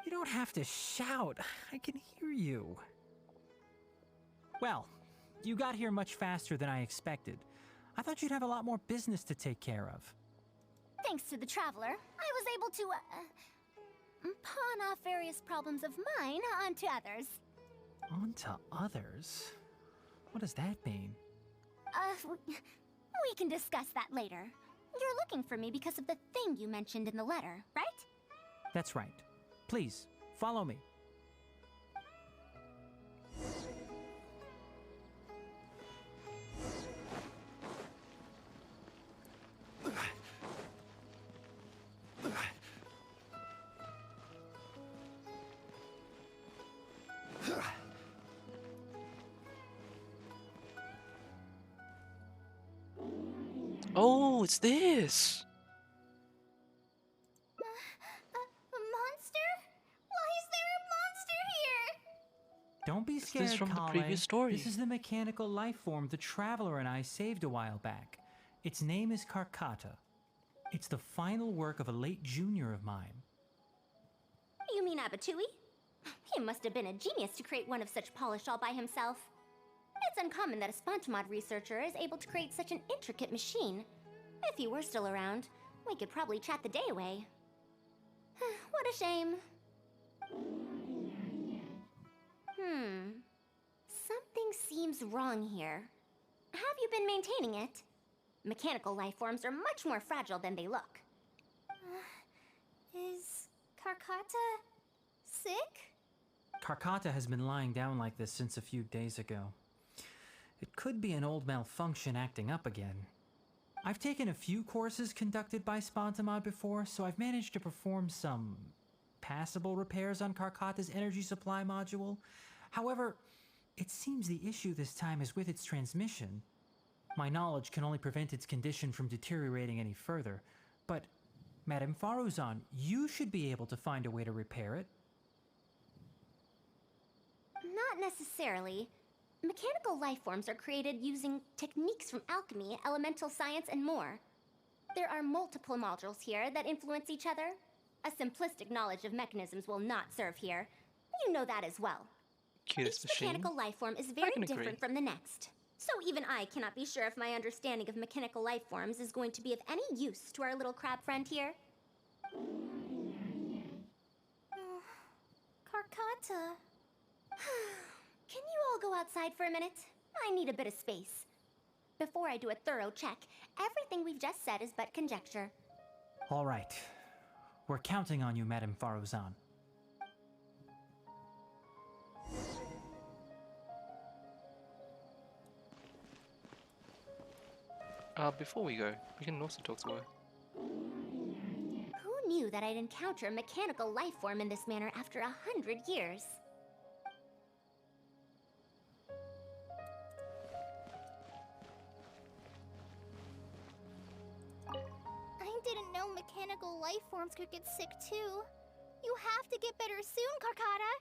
You don't have to shout. I can hear you. Well, you got here much faster than I expected. I thought you'd have a lot more business to take care of. Thanks to the Traveler, I was able to, pawn off various problems of mine onto others. Onto others? What does that mean? We can discuss that later. You're looking for me because of the thing you mentioned in the letter, right? That's right. Please, follow me. Oh, it's this! Don't be scared, This is from the Kale. previous story. This is the mechanical life form the Traveler and I saved a while back. Its name is Karkata. It's the final work of a late junior of mine. You mean Abatui? He must have been a genius to create one of such polish all by himself. It's uncommon that a Spontamod researcher is able to create such an intricate machine. If he were still around, we could probably chat the day away. What a shame. Something seems wrong here. Have you been maintaining it? Mechanical life forms are much more fragile than they look. Is Karkata sick? Karkata has been lying down like this since a few days ago. It could be an old malfunction acting up again. I've taken a few courses conducted by Spontamod before, so I've managed to perform some passable repairs on Karkata's energy supply module. However, it seems the issue this time is with its transmission. My knowledge can only prevent its condition from deteriorating any further, but Madame Faruzan, you should be able to find a way to repair it. Not necessarily. Mechanical life forms are created using techniques from alchemy, elemental science, and more. There are multiple modules here that influence each other. A simplistic knowledge of mechanisms will not serve here. You know that as well. Cutest Each machine. mechanical life form is very can agree. different from the next. So even I cannot be sure if my understanding of mechanical life forms is going to be of any use to our little crab friend here. Karkata. Can you all go outside for a minute? I need a bit of space. Before I do a thorough check, everything we've just said is but conjecture. All right. We're counting on you, Madame Faruzan. Before we go, we can also talk to her. Who knew that I'd encounter a mechanical life form in this manner after 100 years. I didn't know mechanical life forms could get sick too. You have to get better soon, Karkata.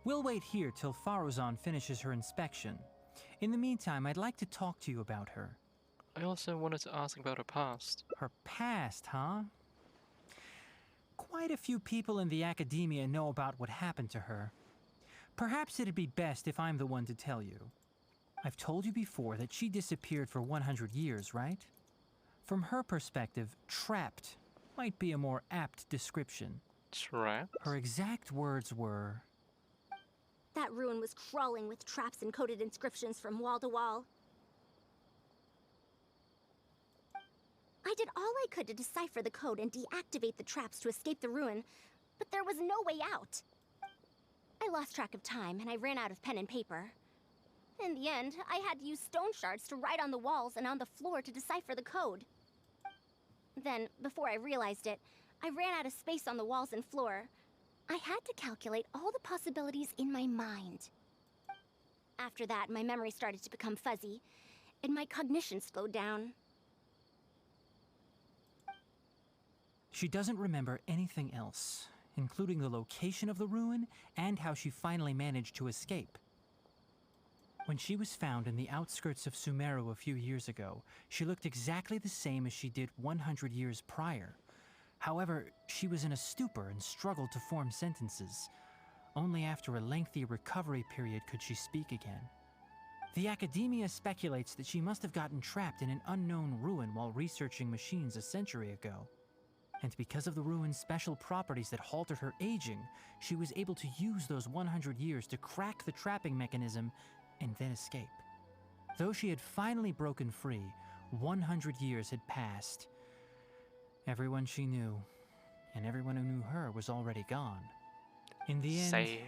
We'll wait here till Faruzan finishes her inspection. In the meantime, I'd like to talk to you about her. I also wanted to ask about her past. Her past, huh? Quite a few people in the academia know about what happened to her. Perhaps it'd be best if I'm the one to tell you. I've told you before that she disappeared for 100 years, right? From her perspective, trapped might be a more apt description. Trapped? Her exact words were... That ruin was crawling with traps and coded inscriptions from wall to wall. I did all I could to decipher the code and deactivate the traps to escape the ruin, but there was no way out. I lost track of time and I ran out of pen and paper. In the end, I had to use stone shards to write on the walls and on the floor to decipher the code. Then, before I realized it, I ran out of space on the walls and floor. I had to calculate all the possibilities in my mind. After that, my memory started to become fuzzy, and my cognition slowed down. She doesn't remember anything else, including the location of the ruin and how she finally managed to escape. When she was found in the outskirts of Sumeru a few years ago, she looked exactly the same as she did 100 years prior. However, she was in a stupor and struggled to form sentences. Only after a lengthy recovery period could she speak again. The academia speculates that she must have gotten trapped in an unknown ruin while researching machines a century ago. And because of the ruin's special properties that halted her aging, she was able to use those 100 years to crack the trapping mechanism and then escape. Though she had finally broken free, 100 years had passed. Everyone she knew, and everyone who knew her was already gone. In the end, Sage.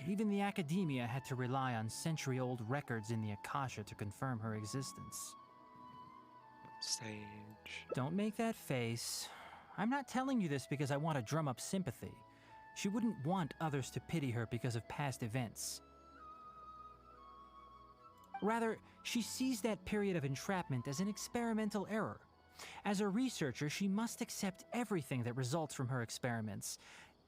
even the academia had to rely on century-old records in the Akasha to confirm her existence. Sage. Don't make that face. I'm not telling you this because I want to drum up sympathy. She wouldn't want others to pity her because of past events. Rather, she sees that period of entrapment as an experimental error. As a researcher, she must accept everything that results from her experiments,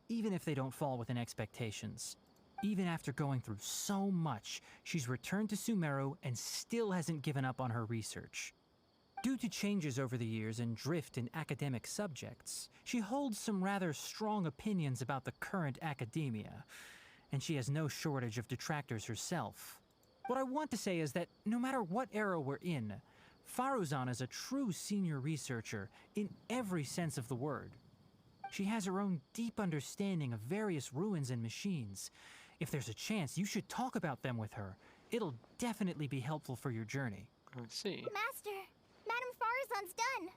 even if they don't fall within expectations. Even after going through so much, she's returned to Sumeru and still hasn't given up on her research. Due to changes over the years and drift in academic subjects, she holds some rather strong opinions about the current academia, and she has no shortage of detractors herself. What I want to say is that no matter what era we're in, Faruzan is a true senior researcher in every sense of the word. She has her own deep understanding of various ruins and machines. If there's a chance, you should talk about them with her. It'll definitely be helpful for your journey. I see. Master, Madame Faruzan's done.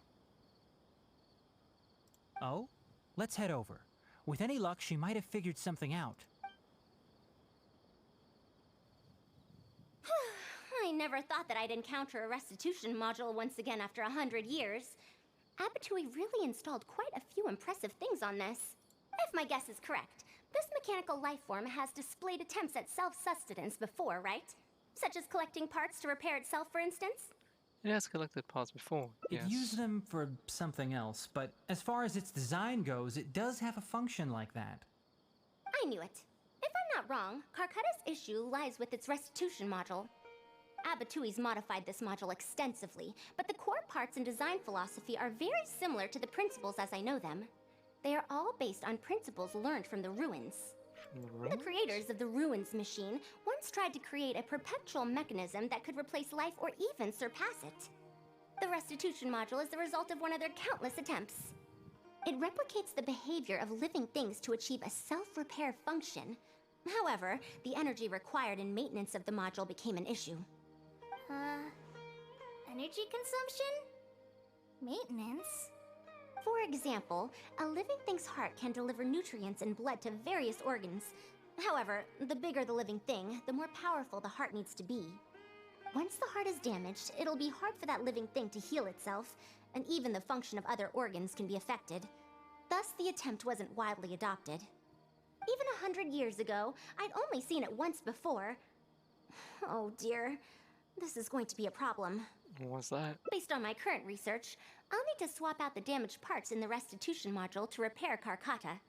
Oh? Let's head over. With any luck, she might have figured something out. I never thought that I'd encounter a restitution module once again after 100 years. Abatui really installed quite a few impressive things on this. If my guess is correct, this mechanical life form has displayed attempts at self-sustenance before, right? Such as collecting parts to repair itself, for instance? It has collected parts before, It yes. used them for something else, but as far as its design goes, it does have a function like that. I knew it. If I'm not wrong, Karkata's issue lies with its restitution module. Abatui's modified this module extensively, but the core parts and design philosophy are very similar to the principles as I know them. They are all based on principles learned from the ruins. The creators of the ruins machine once tried to create a perpetual mechanism that could replace life or even surpass it. The restitution module is the result of one of their countless attempts. It replicates the behavior of living things to achieve a self-repair function. However, the energy required in maintenance of the module became an issue. Energy consumption? Maintenance? For example, a living thing's heart can deliver nutrients and blood to various organs. However, the bigger the living thing, the more powerful the heart needs to be. Once the heart is damaged, it'll be hard for that living thing to heal itself, and even the function of other organs can be affected. Thus, the attempt wasn't widely adopted. Even 100 years ago, I'd only seen it once before. Oh dear, this is going to be a problem. What's that? Based on my current research, I'll need to swap out the damaged parts in the restitution module to repair Karkata.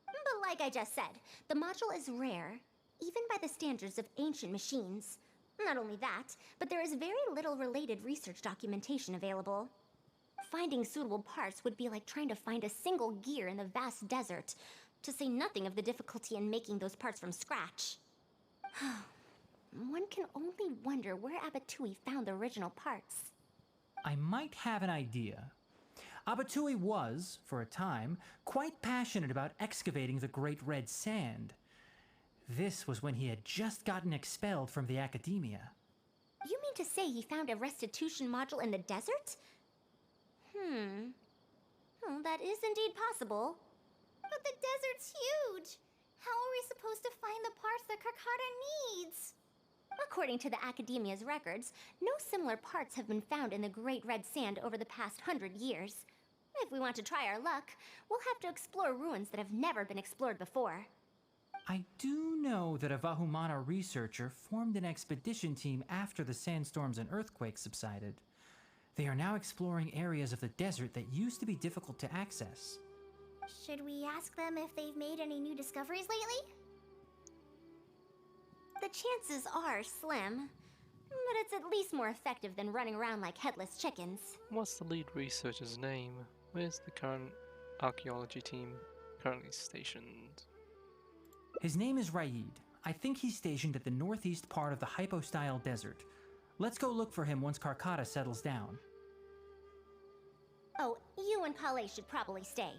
But like I just said, the module is rare, even by the standards of ancient machines. Not only that, but there is very little related research documentation available. Finding suitable parts would be like trying to find a single gear in the vast desert, to say nothing of the difficulty in making those parts from scratch. One can only wonder where Abatui found the original parts. I might have an idea. Abatui was, for a time, quite passionate about excavating the Great Red Sand. This was when he had just gotten expelled from the academia. You mean to say he found a restitution module in the desert? Well, that is indeed possible. But the desert's huge. How are we supposed to find the parts that Karkata needs? According to the Academia's records, no similar parts have been found in the Great Red Sand over the past 100 years. If we want to try our luck, we'll have to explore ruins that have never been explored before. I do know that a Vahumana researcher formed an expedition team after the sandstorms and earthquakes subsided. They are now exploring areas of the desert that used to be difficult to access. Should we ask them if they've made any new discoveries lately? The chances are slim, but it's at least more effective than running around like headless chickens. What's the lead researcher's name? Where's the current archaeology team currently stationed? His name is Raid. I think he's stationed at the northeast part of the Hypostyle Desert. Let's go look for him once Karkata settles down. Oh, you and Kale should probably stay.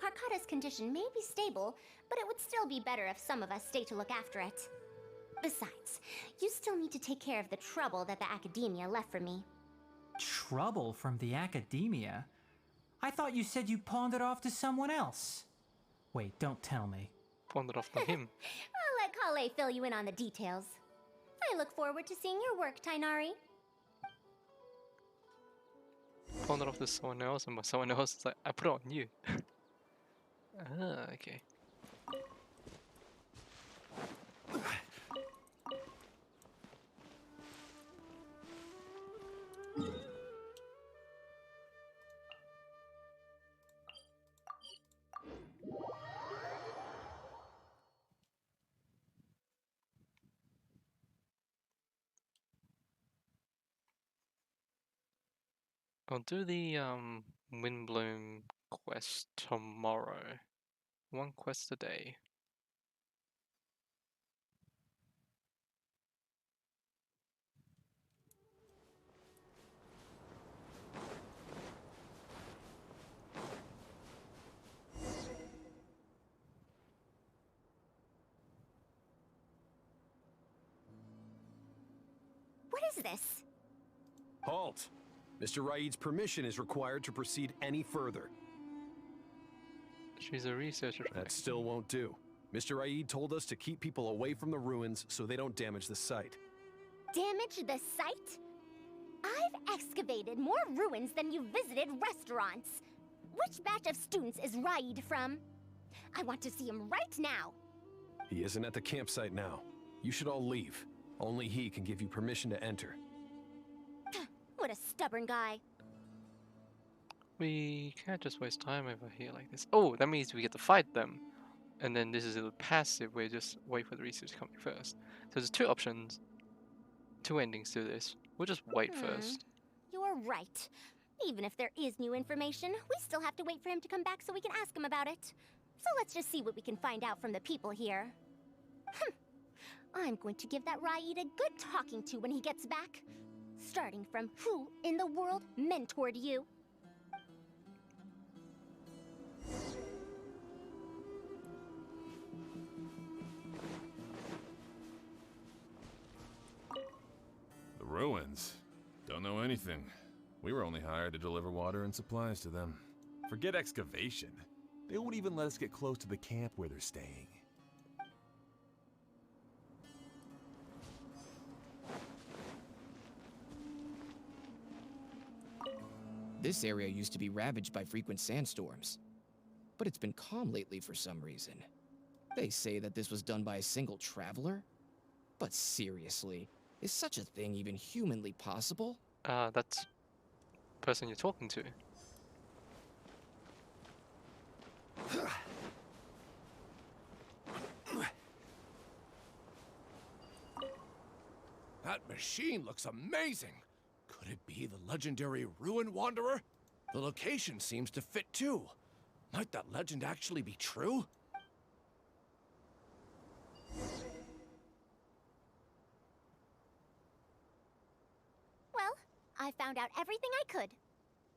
Karkata's condition may be stable, but it would still be better if some of us stay to look after it. Besides, you still need to take care of the trouble that the Academia left for me. Trouble from the Academia? I thought you said you pawned it off to someone else. Wait, don't tell me. Pawned it off to him. I'll let Kale fill you in on the details. I look forward to seeing your work, Tainari. Pawned it off to someone else, and by someone else, it's like, I put it on you. Okay. I'll do the Windbloom quest tomorrow. One quest a day. What is this? Halt! Mr. Raid's permission is required to proceed any further. She's a researcher. That still won't do. Mr. Raid told us to keep people away from the ruins so they don't damage the site. Damage the site? I've excavated more ruins than you visited restaurants. Which batch of students is Raid from? I want to see him right now. He isn't at the campsite now. You should all leave. Only he can give you permission to enter. What a stubborn guy. We can't just waste time over here like this. Oh, that means we get to fight them. And then this is a passive, we just wait for the research to come first. So there's two options, two endings to this. We'll just wait first. You're right. Even if there is new information, we still have to wait for him to come back so we can ask him about it. So let's just see what we can find out from the people here. I'm going to give that Raid a good talking to when he gets back. Starting from who in the world mentored you? The ruins? Don't know anything. We were only hired to deliver water and supplies to them. Forget excavation. They won't even let us get close to the camp where they're staying. This area used to be ravaged by frequent sandstorms, but it's been calm lately for some reason. They say that this was done by a single traveler? But seriously, is such a thing even humanly possible? That's the person you're talking to. That machine looks amazing! Could it be the legendary Ruin Wanderer? The location seems to fit too. Might that legend actually be true? Well, I found out everything I could.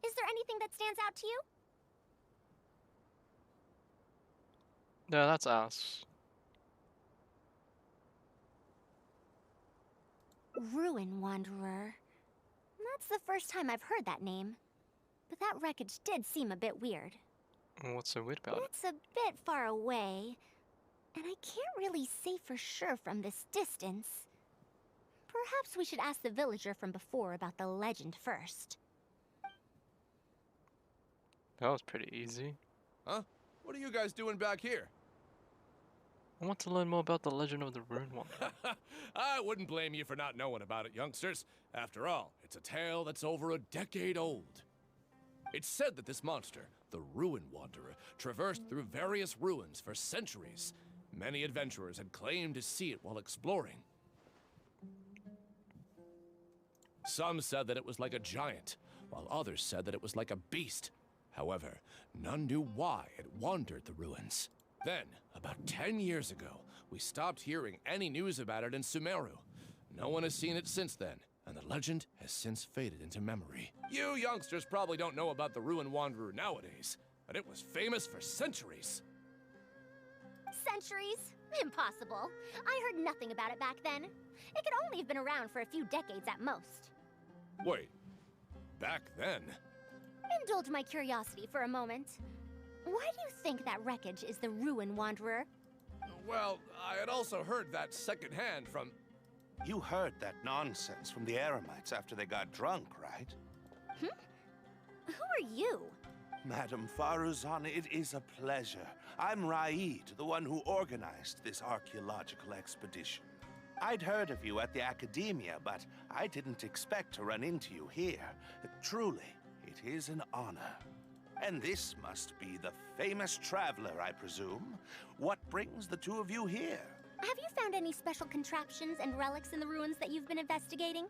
Is there anything that stands out to you? No, that's us. Ruin Wanderer. That's the first time I've heard that name. But that wreckage did seem a bit weird. What's so weird about it? It's a bit far away, and I can't really say for sure from this distance. Perhaps we should ask the villager from before about the legend first. That was pretty easy. Huh? What are you guys doing back here? I want to learn more about the legend of the Ruin Wanderer. I wouldn't blame you for not knowing about it, youngsters. After all, it's a tale that's over a decade old. It's said that this monster, the Ruin Wanderer, traversed through various ruins for centuries. Many adventurers had claimed to see it while exploring. Some said that it was like a giant, while others said that it was like a beast. However, none knew why it wandered the ruins. Then, about 10 years ago, we stopped hearing any news about it in Sumeru. No one has seen it since then, and the legend has since faded into memory. You youngsters probably don't know about the Ruin Wanderer nowadays, but it was famous for centuries. Centuries? Impossible. I heard nothing about it back then. It could only have been around for a few decades at most. Wait, back then? Indulge my curiosity for a moment. Why do you think that wreckage is the Ruin Wanderer? Well, I had also heard that secondhand from... You heard that nonsense from the Eremites after they got drunk, right? Hmm? Who are you? Madam Faruzan, it is a pleasure. I'm Raid, the one who organized this archaeological expedition. I'd heard of you at the Academia, but I didn't expect to run into you here. Truly, it is an honor. And this must be the famous traveler, I presume. What brings the two of you here? Have you found any special contraptions and relics in the ruins that you've been investigating?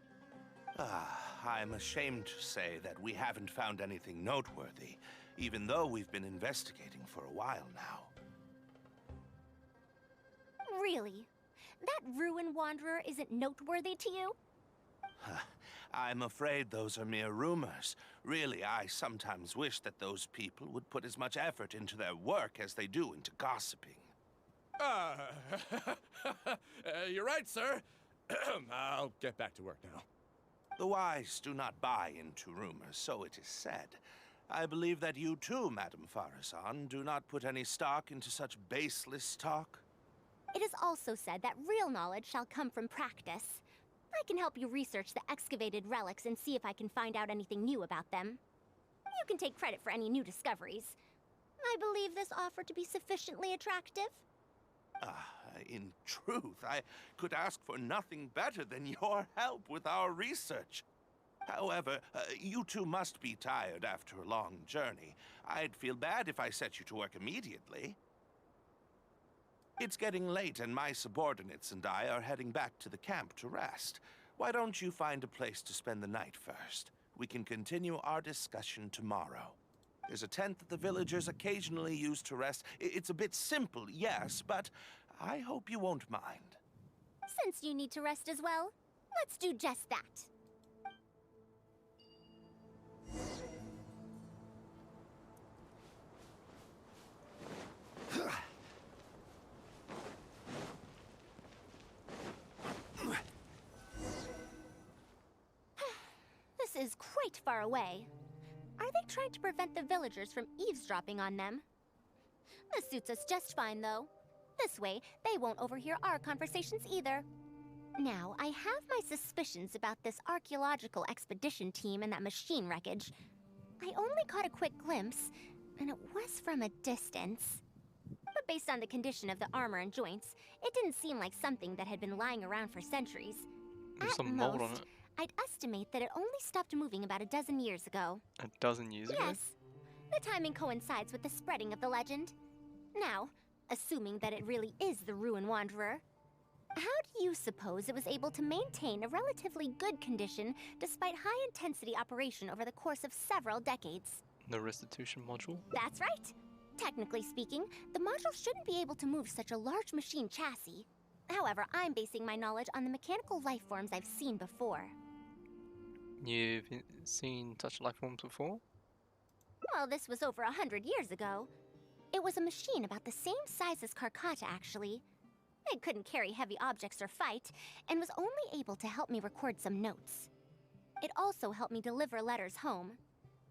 I'm ashamed to say that we haven't found anything noteworthy, even though we've been investigating for a while now. Really? That Ruin Wanderer isn't noteworthy to you? I'm afraid those are mere rumors. Really, I sometimes wish that those people would put as much effort into their work as they do into gossiping. You're right, sir. I'll get back to work now. The wise do not buy into rumors, so it is said. I believe that you too, Madam Faruzan, do not put any stock into such baseless talk. It is also said that real knowledge shall come from practice. I can help you research the excavated relics and see if I can find out anything new about them. You can take credit for any new discoveries. I believe this offer to be sufficiently attractive. In truth, I could ask for nothing better than your help with our research. However, you two must be tired after a long journey. I'd feel bad if I set you to work immediately. It's getting late and my subordinates and I are heading back to the camp to rest. Why don't you find a place to spend the night first? We can continue our discussion tomorrow. There's a tent that the villagers occasionally use to rest. It's a bit simple, yes, but I hope you won't mind. Since you need to rest as well, let's do just that. This is quite far away. Are they trying to prevent the villagers from eavesdropping on them? This suits us just fine, though. This way, they won't overhear our conversations either. Now, I have my suspicions about this archaeological expedition team and that machine wreckage. I only caught a quick glimpse, and it was from a distance. But based on the condition of the armor and joints, it didn't seem like something that had been lying around for centuries. There's At some mold on most, it. I'd estimate that it only stopped moving about a dozen years ago. A dozen years ago? Yes. The timing coincides with the spreading of the legend. Now, assuming that it really is the Ruin Wanderer, how do you suppose it was able to maintain a relatively good condition despite high-intensity operation over the course of several decades? The restitution module? That's right. Technically speaking, the module shouldn't be able to move such a large machine chassis. However, I'm basing my knowledge on the mechanical life forms I've seen before. You've seen such life forms before? Well, this was over 100 years ago. It was a machine about the same size as Karkata, actually. It couldn't carry heavy objects or fight, and was only able to help me record some notes. It also helped me deliver letters home.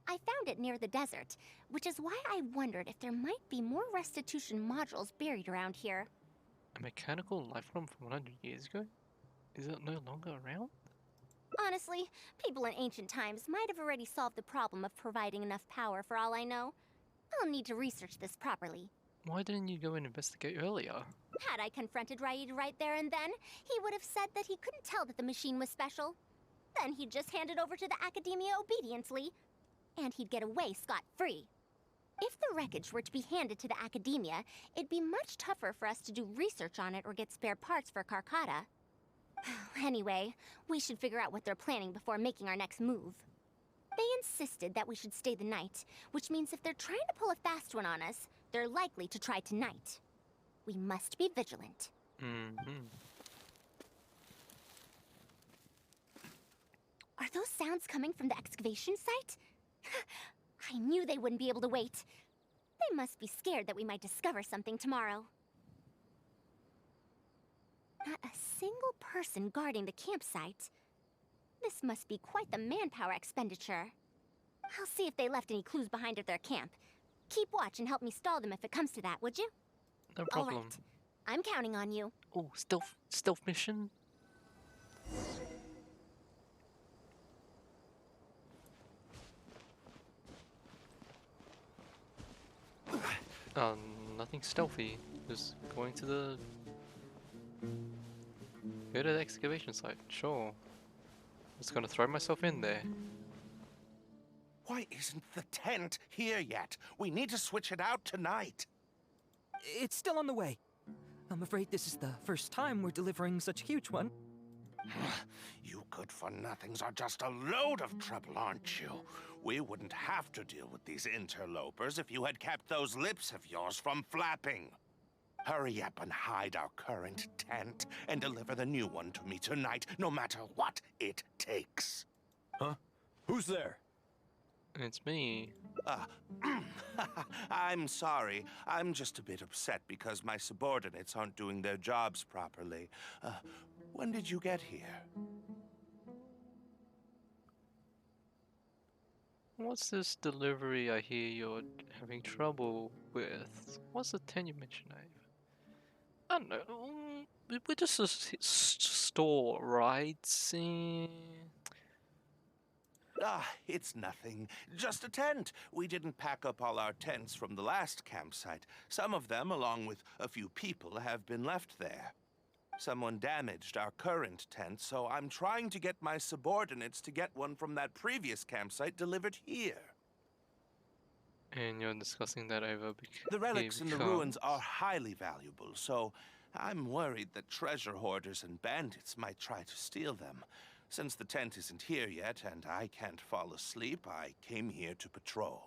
I found it near the desert, which is why I wondered if there might be more restitution modules buried around here. A mechanical life form from 100 years ago? Is it no longer around? Honestly, people in ancient times might have already solved the problem of providing enough power for all I know. I'll need to research this properly. Why didn't you go and investigate earlier? Had I confronted Raid right there and then, he would have said that he couldn't tell that the machine was special. Then he'd just hand it over to the Academia obediently, and he'd get away scot-free. If the wreckage were to be handed to the Academia, it'd be much tougher for us to do research on it or get spare parts for Karkata. Anyway, we should figure out what they're planning before making our next move. They insisted that we should stay the night, which means if they're trying to pull a fast one on us, they're likely to try tonight. We must be vigilant. Are those sounds coming from the excavation site? I knew they wouldn't be able to wait. They must be scared that we might discover something tomorrow. Not a single person guarding the campsite. This must be quite the manpower expenditure. I'll see if they left any clues behind at their camp. Keep watch and help me stall them if it comes to that, would you? No problem. All right. I'm counting on you. Oh, stealth mission? Nothing stealthy. Just going to the... Go to the excavation site, sure. Just gonna throw myself in there. Why isn't the tent here yet? We need to switch it out tonight. It's still on the way. I'm afraid this is the first time we're delivering such a huge one. You good-for-nothings are just a load of trouble, aren't you? We wouldn't have to deal with these interlopers if you had kept those lips of yours from flapping. Hurry up and hide our current tent and deliver the new one to me tonight, no matter what it takes. Huh? Who's there? It's me. I'm sorry. I'm just a bit upset because my subordinates aren't doing their jobs properly. When did you get here? What's this delivery I hear you're having trouble with? What's the tent you mentioned, Ave? I don't know. We're just a store, right? It's nothing. Just a tent. We didn't pack up all our tents from the last campsite. Some of them, along with a few people, have been left there. Someone damaged our current tent, so I'm trying to get my subordinates to get one from that previous campsite delivered here. And you're discussing that over The relics in the ruins are highly valuable, so I'm worried that treasure hoarders and bandits might try to steal them. Since the tent isn't here yet and I can't fall asleep, I came here to patrol.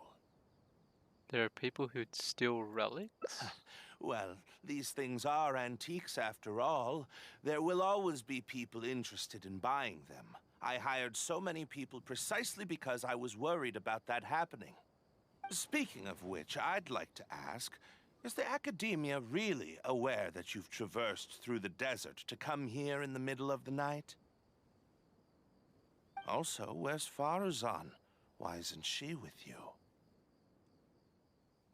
There are people who'd steal relics? Well, these things are antiques after all. There will always be people interested in buying them. I hired so many people precisely because I was worried about that happening. Speaking of which, I'd like to ask, is the Academia really aware that you've traversed through the desert to come here in the middle of the night? Also, where's Faruzan? Why isn't she with you?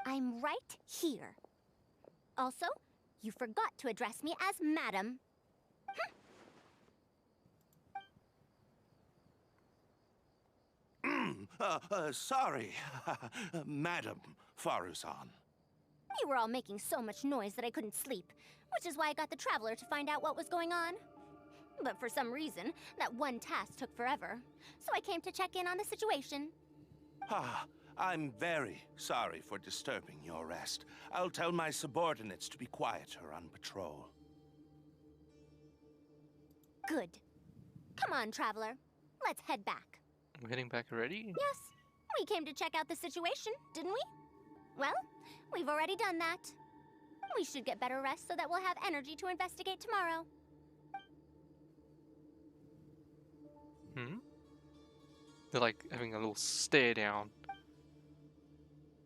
I'm right here. Also, you forgot to address me as Madam. Sorry, Madam Faruzan. You were all making so much noise that I couldn't sleep, which is why I got the Traveler to find out what was going on. But for some reason, that one task took forever, so I came to check in on the situation. I'm very sorry for disturbing your rest. I'll tell my subordinates to be quieter on patrol. Good. Come on, Traveler. Let's head back. I'm heading back already? Yes. We came to check out the situation, didn't we? Well, we've already done that. We should get better rest so that we'll have energy to investigate tomorrow. They're like having a little stare down.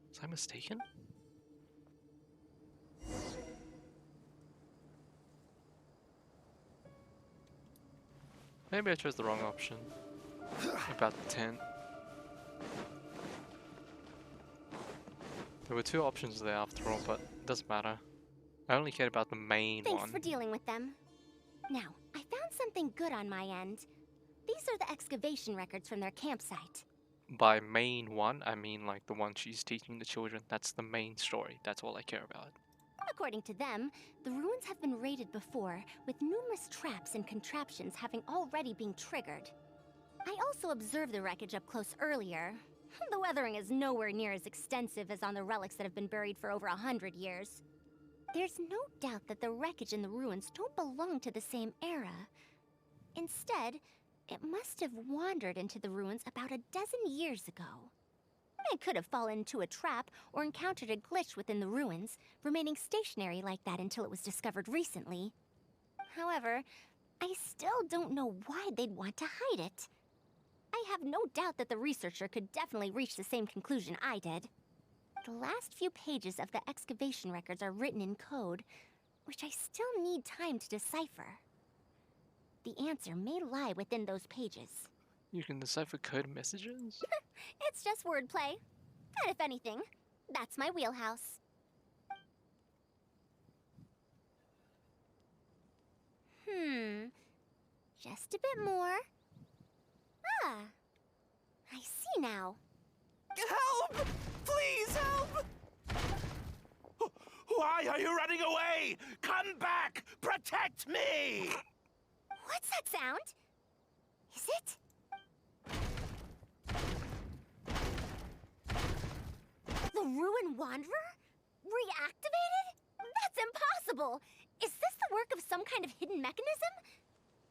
Was I mistaken? Maybe I chose the wrong option about the tent. There were two options there after all, but it doesn't matter. I only cared about the main one. Thanks for dealing with them. Now, I found something good on my end. These are the excavation records from their campsite. By main one, I mean like the one she's teaching the children. That's the main story. That's all I care about. According to them, the ruins have been raided before, with numerous traps and contraptions having already been triggered. I also observed the wreckage up close earlier. The weathering is nowhere near as extensive as on the relics that have been buried for over 100 years. There's no doubt that the wreckage and the ruins don't belong to the same era. Instead, it must have wandered into the ruins about a dozen years ago. It could have fallen into a trap or encountered a glitch within the ruins, remaining stationary like that until it was discovered recently. However, I still don't know why they'd want to hide it. I have no doubt that the researcher could definitely reach the same conclusion I did. The last few pages of the excavation records are written in code, which I still need time to decipher. The answer may lie within those pages. You can decipher code messages? It's just wordplay. And if anything, that's my wheelhouse. Just a bit more. Ah, I see now. Help! Please help! Why are you running away? Come back! Protect me! What's that sound? Is it? The Ruin Wanderer? Reactivated? That's impossible! Is this the work of some kind of hidden mechanism?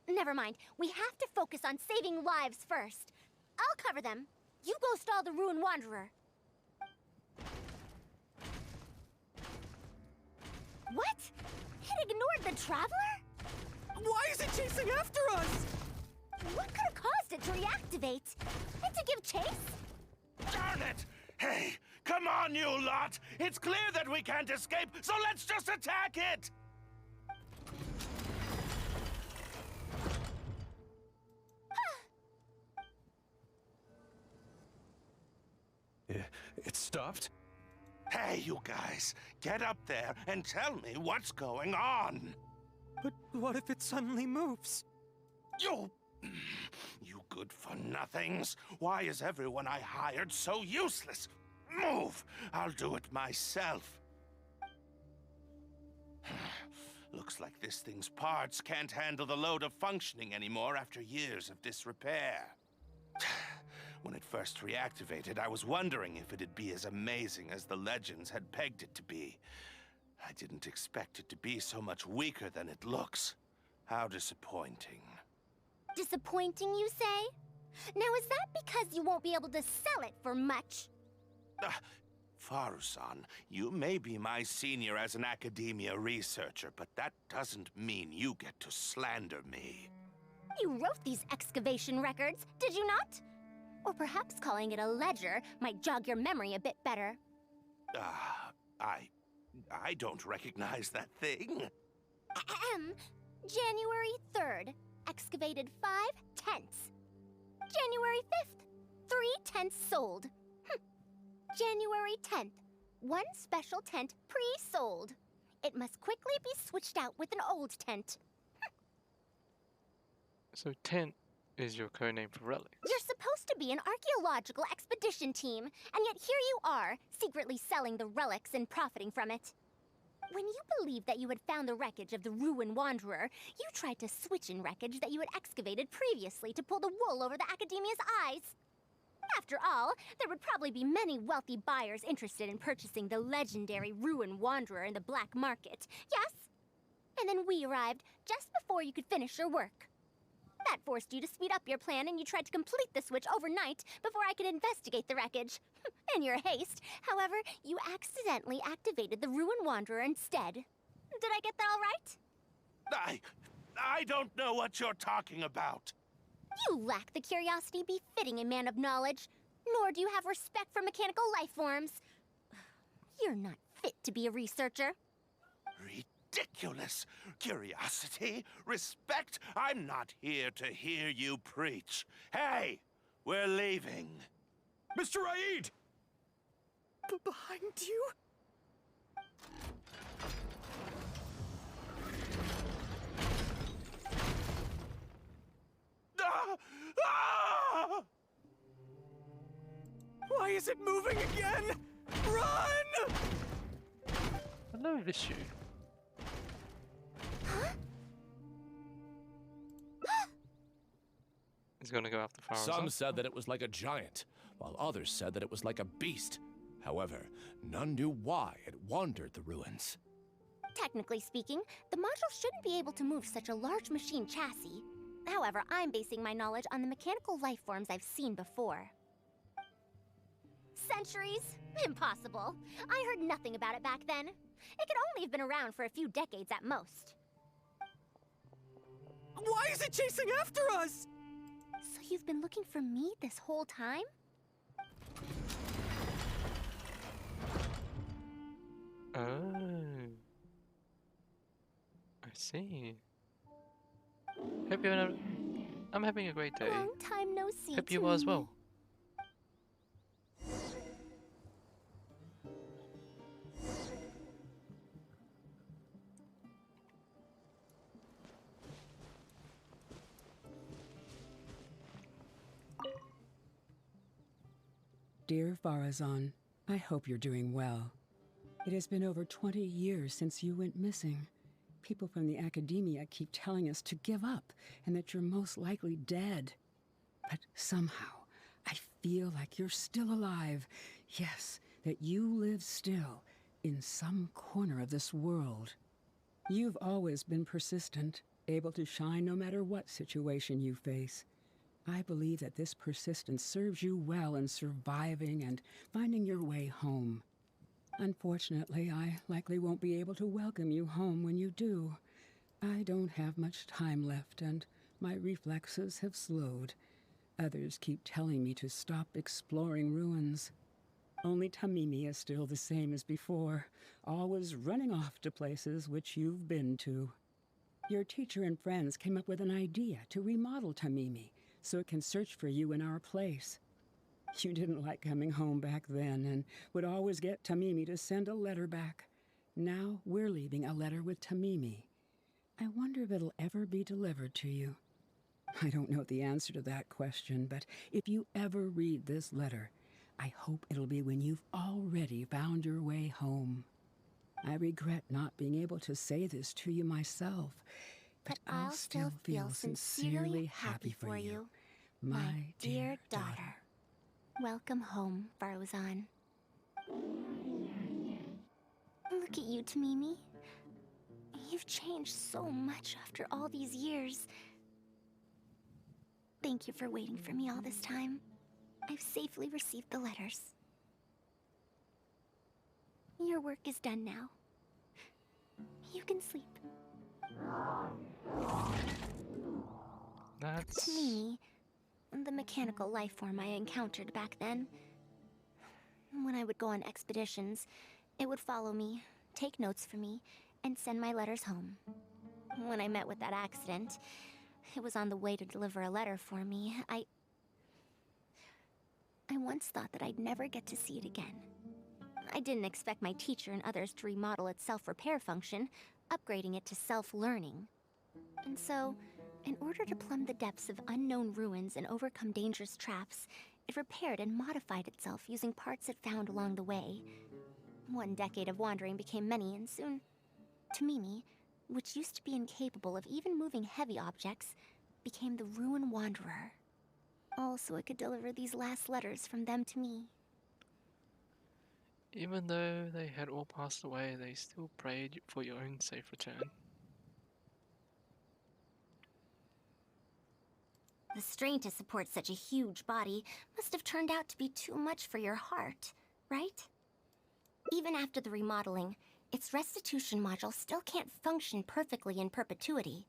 Never mind. We have to focus on saving lives first. I'll cover them. You go stall the Ruin Wanderer. What? It ignored the Traveler? Why is it chasing after us? What could have caused it to reactivate? And to give chase? Darn it! Hey, come on, you lot! It's clear that we can't escape, so let's just attack it! It stopped? Hey, you guys, get up there and tell me what's going on. But what if it suddenly moves? You good-for-nothings. Why is everyone I hired so useless? Move! I'll do it myself. Looks like this thing's parts can't handle the load of functioning anymore after years of disrepair. When it first reactivated, I was wondering if it'd be as amazing as the legends had pegged it to be. I didn't expect it to be so much weaker than it looks. How disappointing. Disappointing, you say? Now, is that because you won't be able to sell it for much? Faruzan, you may be my senior as an academia researcher, but that doesn't mean you get to slander me. You wrote these excavation records, did you not? Or perhaps calling it a ledger might jog your memory a bit better. I don't recognize that thing. January 3rd, excavated 5 tents. January 5th, 3 tents sold. January 10th, 1 special tent pre-sold. It must quickly be switched out with an old tent. So tent is your code name for relics? You're supposed to be an archaeological expedition team, and yet here you are, secretly selling the relics and profiting from it. When you believed that you had found the wreckage of the Ruin Wanderer, you tried to switch in wreckage that you had excavated previously to pull the wool over the Academia's eyes. After all, there would probably be many wealthy buyers interested in purchasing the legendary Ruin Wanderer in the black market, yes? And then we arrived just before you could finish your work. That forced you to speed up your plan, and you tried to complete the switch overnight before I could investigate the wreckage. In your haste, however, you accidentally activated the Ruin Wanderer instead. Did I get that all right? I don't know what you're talking about. You lack the curiosity befitting a man of knowledge, nor do you have respect for mechanical life forms. You're not fit to be a researcher. Ridiculous. Curiosity? Respect? I'm not here to hear you preach. Hey, we're leaving. Mr. Aid! Behind you? Why is it moving again? Run! Hello, Vishu. He's gonna go after Faruzan. Some said that it was like a giant, while others said that it was like a beast. However, none knew why it wandered the ruins. Technically speaking, the module shouldn't be able to move such a large machine chassis. However, I'm basing my knowledge on the mechanical life forms I've seen before. Centuries? Impossible. I heard nothing about it back then. It could only have been around for a few decades at most. Why is it chasing after us? So you've been looking for me this whole time? Oh. I see. Hope you're having I'm having a great day. Long time no see. Hope you are as well. Dear Faruzan, I hope you're doing well. It has been over 20 years since you went missing. People from the academia keep telling us to give up and that you're most likely dead. But somehow, I feel like you're still alive. Yes, that you live still in some corner of this world. You've always been persistent, able to shine no matter what situation you face. I believe that this persistence serves you well in surviving and finding your way home. Unfortunately, I likely won't be able to welcome you home when you do. I don't have much time left, and my reflexes have slowed. Others keep telling me to stop exploring ruins. Only Tamimi is still the same as before, always running off to places which you've been to. Your teacher and friends came up with an idea to remodel Tamimi, so it can search for you in our place. You didn't like coming home back then and would always get Tamimi to send a letter back. Now we're leaving a letter with Tamimi. I wonder if it'll ever be delivered to you. I don't know the answer to that question, but if you ever read this letter, I hope it'll be when you've already found your way home. I regret not being able to say this to you myself, but I'll still feel sincerely happy for you, my dear daughter. Welcome home, Faruzan. Look at you, Tamimi. You've changed so much after all these years. Thank you for waiting for me all this time. I've safely received the letters. Your work is done now. You can sleep. That's... Tamimi, the mechanical life form I encountered back then. When I would go on expeditions, it would follow me, take notes for me, and send my letters home. When I met with that accident, it was on the way to deliver a letter for me. I once thought that I'd never get to see it again. I didn't expect my teacher and others to remodel its self-repair function, upgrading it to self-learning. And so, In order to plumb the depths of unknown ruins and overcome dangerous traps, it repaired and modified itself using parts it found along the way. One decade of wandering became many, and soon, Tamimi, which used to be incapable of even moving heavy objects, became the Ruin Wanderer. All so it could deliver these last letters from them to me. Even though they had all passed away, they still prayed for your own safe return. The strain to support such a huge body must have turned out to be too much for your heart, right? Even after the remodeling, its restitution module still can't function perfectly in perpetuity.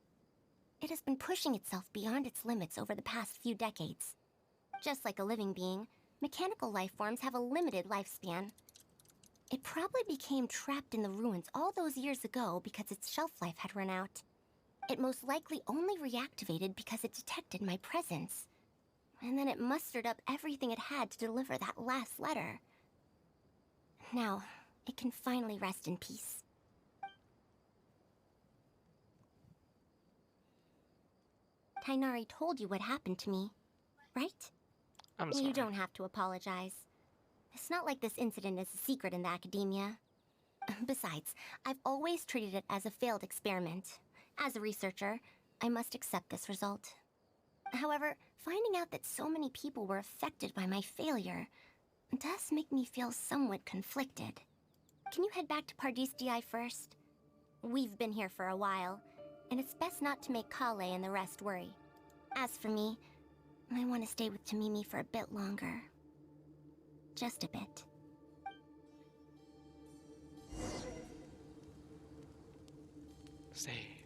It has been pushing itself beyond its limits over the past few decades. Just like a living being, mechanical life forms have a limited lifespan. It probably became trapped in the ruins all those years ago because its shelf life had run out. It most likely only reactivated because it detected my presence. And then it mustered up everything it had to deliver that last letter. Now, it can finally rest in peace. Tainari told you what happened to me, right? I'm sorry. You don't have to apologize. It's not like this incident is a secret in the academia. Besides, I've always treated it as a failed experiment. As a researcher, I must accept this result. However, finding out that so many people were affected by my failure does make me feel somewhat conflicted. Can you head back to Pardis DI first? We've been here for a while, and it's best not to make Kale and the rest worry. As for me, I want to stay with Tamimi for a bit longer. Just a bit. Stage.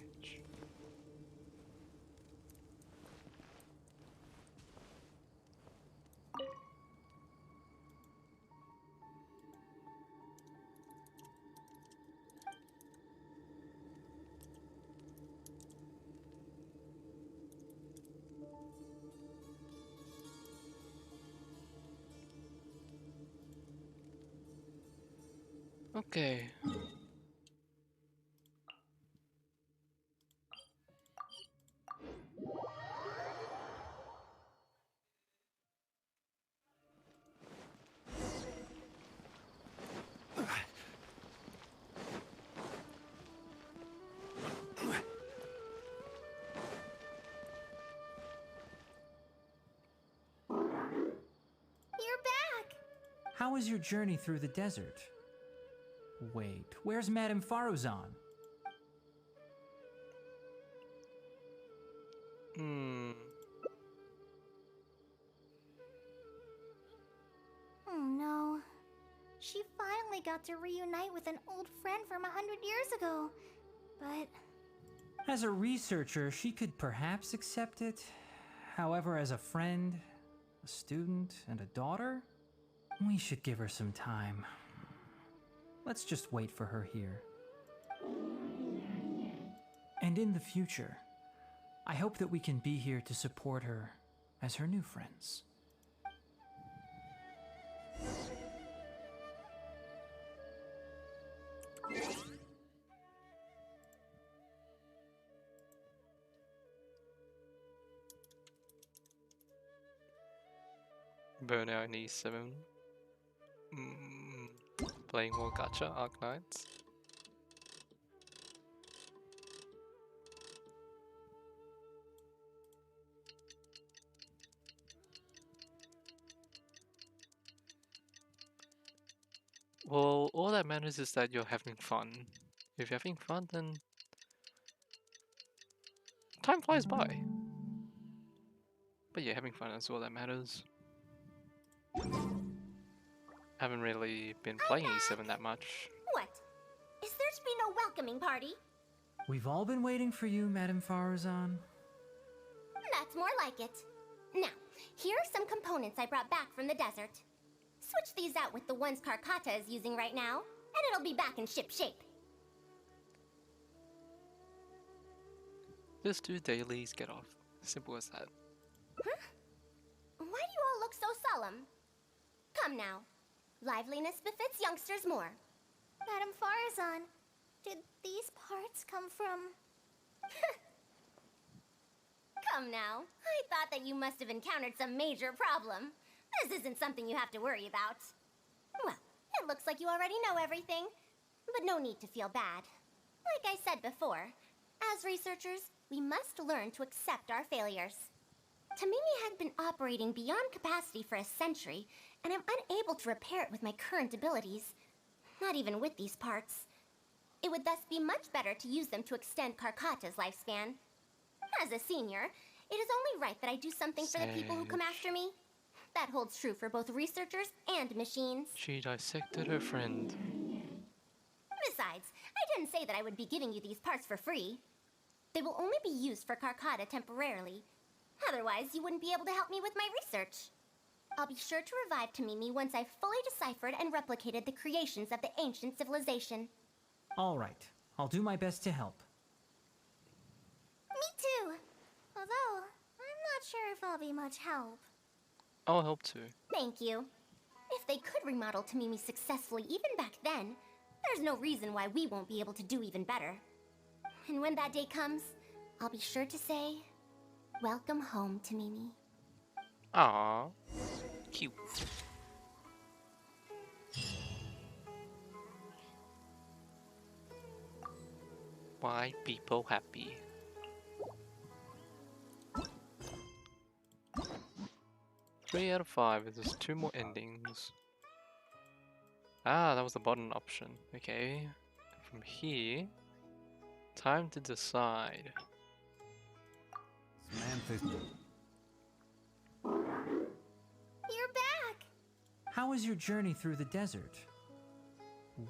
Okay. You're back! How was your journey through the desert? Wait, where's Madame Faruzan? Oh no. She finally got to reunite with an old friend from 100 years ago. But As a researcher, she could perhaps accept it. However, as a friend, a student, and a daughter, we should give her some time. Let's just wait for her here. And in the future, I hope that we can be here to support her as her new friends. Burnout in E7. Playing more gacha Arknights. Well, all that matters is that you're having fun. If you're having fun, then time flies by. But yeah, having fun is all that matters. Haven't really been playing E7 that much. What? Is there to be no welcoming party? We've all been waiting for you, Madame Faruzan. That's more like it. Now, here are some components I brought back from the desert. Switch these out with the ones Karkata is using right now, and it'll be back in ship shape. Just do dailies, get off. Simple as that. Huh? Why do you all look so solemn? Come now. Liveliness befits youngsters more. Madame Faruzan, did these parts come from... come now. I thought that you must have encountered some major problem. This isn't something you have to worry about. Well, it looks like you already know everything, but no need to feel bad. Like I said before, as researchers, we must learn to accept our failures. Tamimi had been operating beyond capacity for a century, and I'm unable to repair it with my current abilities. Not even with these parts. It would thus be much better to use them to extend Karkata's lifespan. As a senior, it is only right that I do something for the people who come after me. That holds true for both researchers and machines. She dissected her friend. Besides, I didn't say that I would be giving you these parts for free. They will only be used for Karkata temporarily. Otherwise, you wouldn't be able to help me with my research. I'll be sure to revive Tamimi once I've fully deciphered and replicated the creations of the ancient civilization. All right. I'll do my best to help. Me too. Although, I'm not sure if I'll be much help. I'll help too. Thank you. If they could remodel Tamimi successfully even back then, there's no reason why we won't be able to do even better. And when that day comes, I'll be sure to say, welcome home, Tamimi. Aww. Cute. Why people happy? Three out of 5. There's 2 more endings. Ah, that was the button option. Okay. From here, time to decide. You're back! How was your journey through the desert?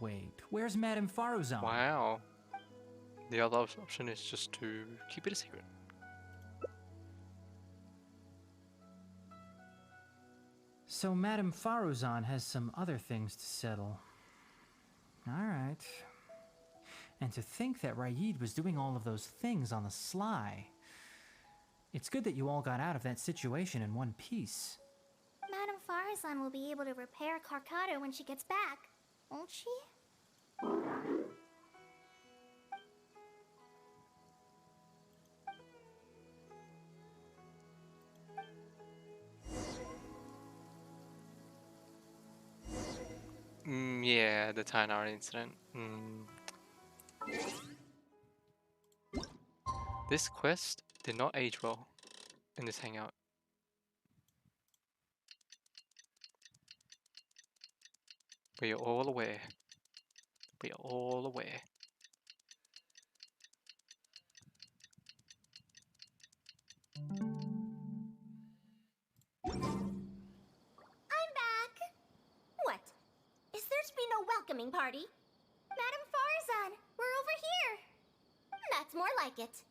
Wait, where's Madame Faruzan? Wow. The other option is just to keep it a secret. So Madame Faruzan has some other things to settle. Alright. And to think that Raid was doing all of those things on the sly. It's good that you all got out of that situation in one piece. Madame Faruzan will be able to repair Karkata when she gets back, won't she? Yeah, the Tainar incident. This quest did not age well in this hangout. We are all aware. We are all aware. I'm back! What? Is there to be no welcoming party? Madame Faruzan, we're over here! That's more like it.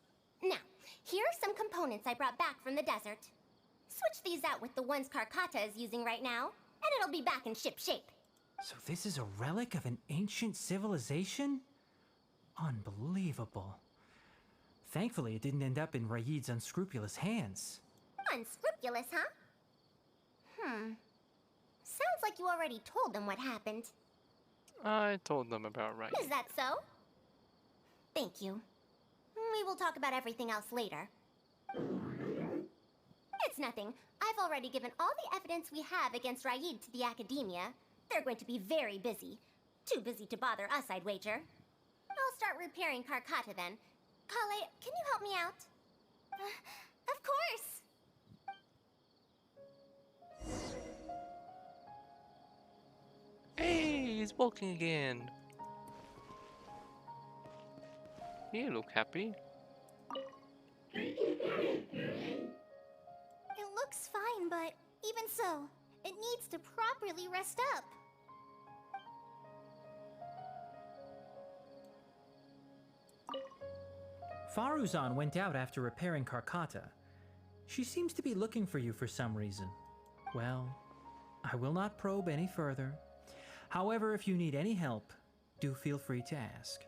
Now, here are some components I brought back from the desert. Switch these out with the ones Karkata is using right now, and it'll be back in ship shape. So this is a relic of an ancient civilization? Unbelievable. Thankfully, it didn't end up in Raid's unscrupulous hands. Unscrupulous, huh? Sounds like you already told them what happened. I told them about Raid. Is that so? Thank you. We will talk about everything else later. It's nothing. I've already given all the evidence we have against Raid to the Academia. They're going to be very busy. Too busy to bother us, I'd wager. I'll start repairing Karkata then. Kale, can you help me out? Of course! Hey, he's walking again. You look happy. It looks fine, but even so, it needs to properly rest up. Faruzan went out after repairing Karkata. She seems to be looking for you for some reason. Well, I will not probe any further. However, if you need any help, do feel free to ask.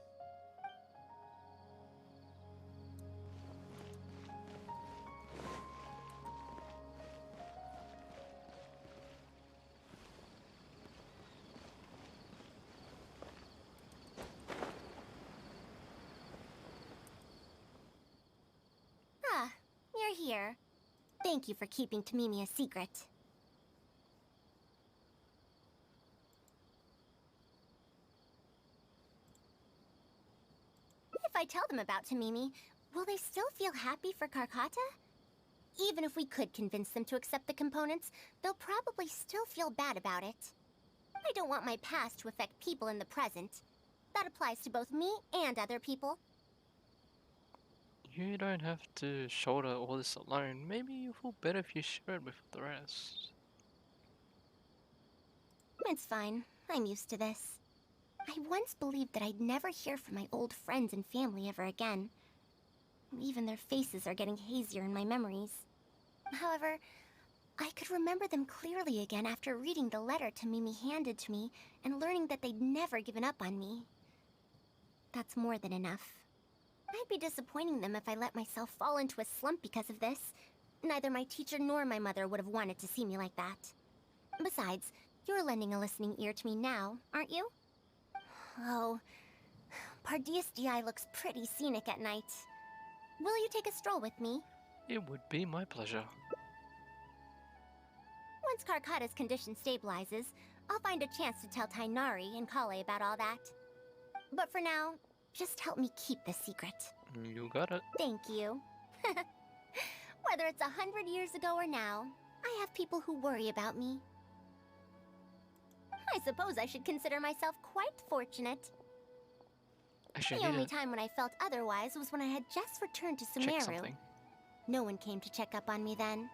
You're here. Thank you for keeping Tamimi a secret. If I tell them about Tamimi, will they still feel happy for Karkata? Even if we could convince them to accept the components, they'll probably still feel bad about it. I don't want my past to affect people in the present. That applies to both me and other people. You don't have to shoulder all this alone. Maybe you feel better if you share it with the rest. It's fine. I'm used to this. I once believed that I'd never hear from my old friends and family ever again. Even their faces are getting hazier in my memories. However, I could remember them clearly again after reading the letter Tamimi handed to me and learning that they'd never given up on me. That's more than enough. I'd be disappointing them if I let myself fall into a slump because of this. Neither my teacher nor my mother would have wanted to see me like that. Besides, you're lending a listening ear to me now, aren't you? Oh, Pardees DI looks pretty scenic at night. Will you take a stroll with me? It would be my pleasure. Once Karkata's condition stabilizes, I'll find a chance to tell Tainari and Kale about all that. But for now, just help me keep this secret. You got it. Thank you. Whether it's 100 years ago or now, I have people who worry about me. I suppose I should consider myself quite fortunate. Actually, The only time when I felt otherwise was when I had just returned to check Sumeru. something. No one came to check up on me then.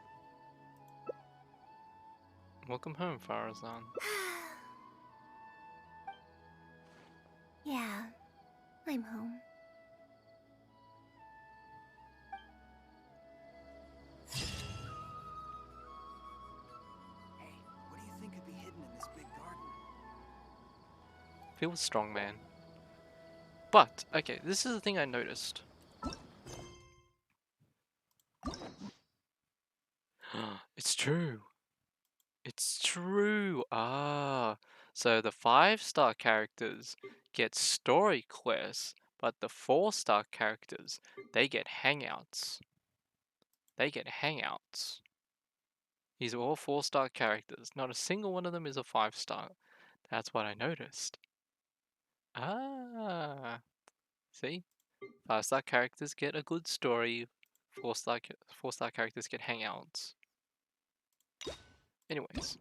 Welcome home, Faruzan. Yeah, I'm home. Hey, what do you think could be hidden in this big garden? Feel strong, man. But, okay, this is the thing I noticed. It's true. It's true. Ah, so the 5-star characters get story quests, but the 4-star characters, they get hangouts. They get hangouts. These are all 4-star characters. Not a single one of them is a 5-star. That's what I noticed. Ah, see? 5-star characters get a good story. 4-star characters get hangouts. Anyways,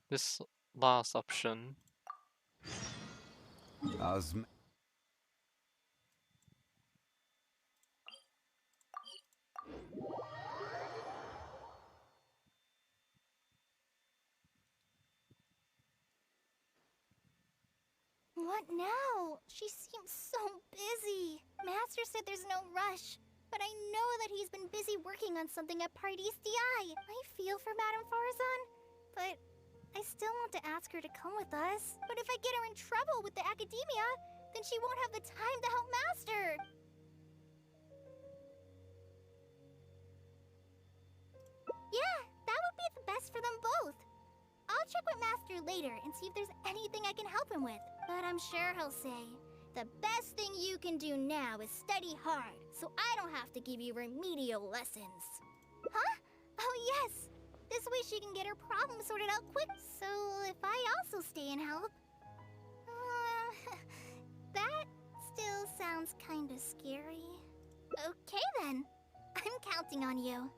this last option. What now? She seems so busy. Master said there's no rush, but I know that he's been busy working on something at Pardees DI. I feel for Madame Faruzan, but I still want to ask her to come with us. But if I get her in trouble with the academia, then she won't have the time to help Master. Yeah, that would be the best for them both. I'll check with Master later and see if there's anything I can help him with. But I'm sure he'll say, the best thing you can do now is study hard, so I don't have to give you remedial lessons. Huh? Oh yes! This way she can get her problem sorted out quick. So if I also stay and help... that still sounds kinda scary. Okay then. I'm counting on you.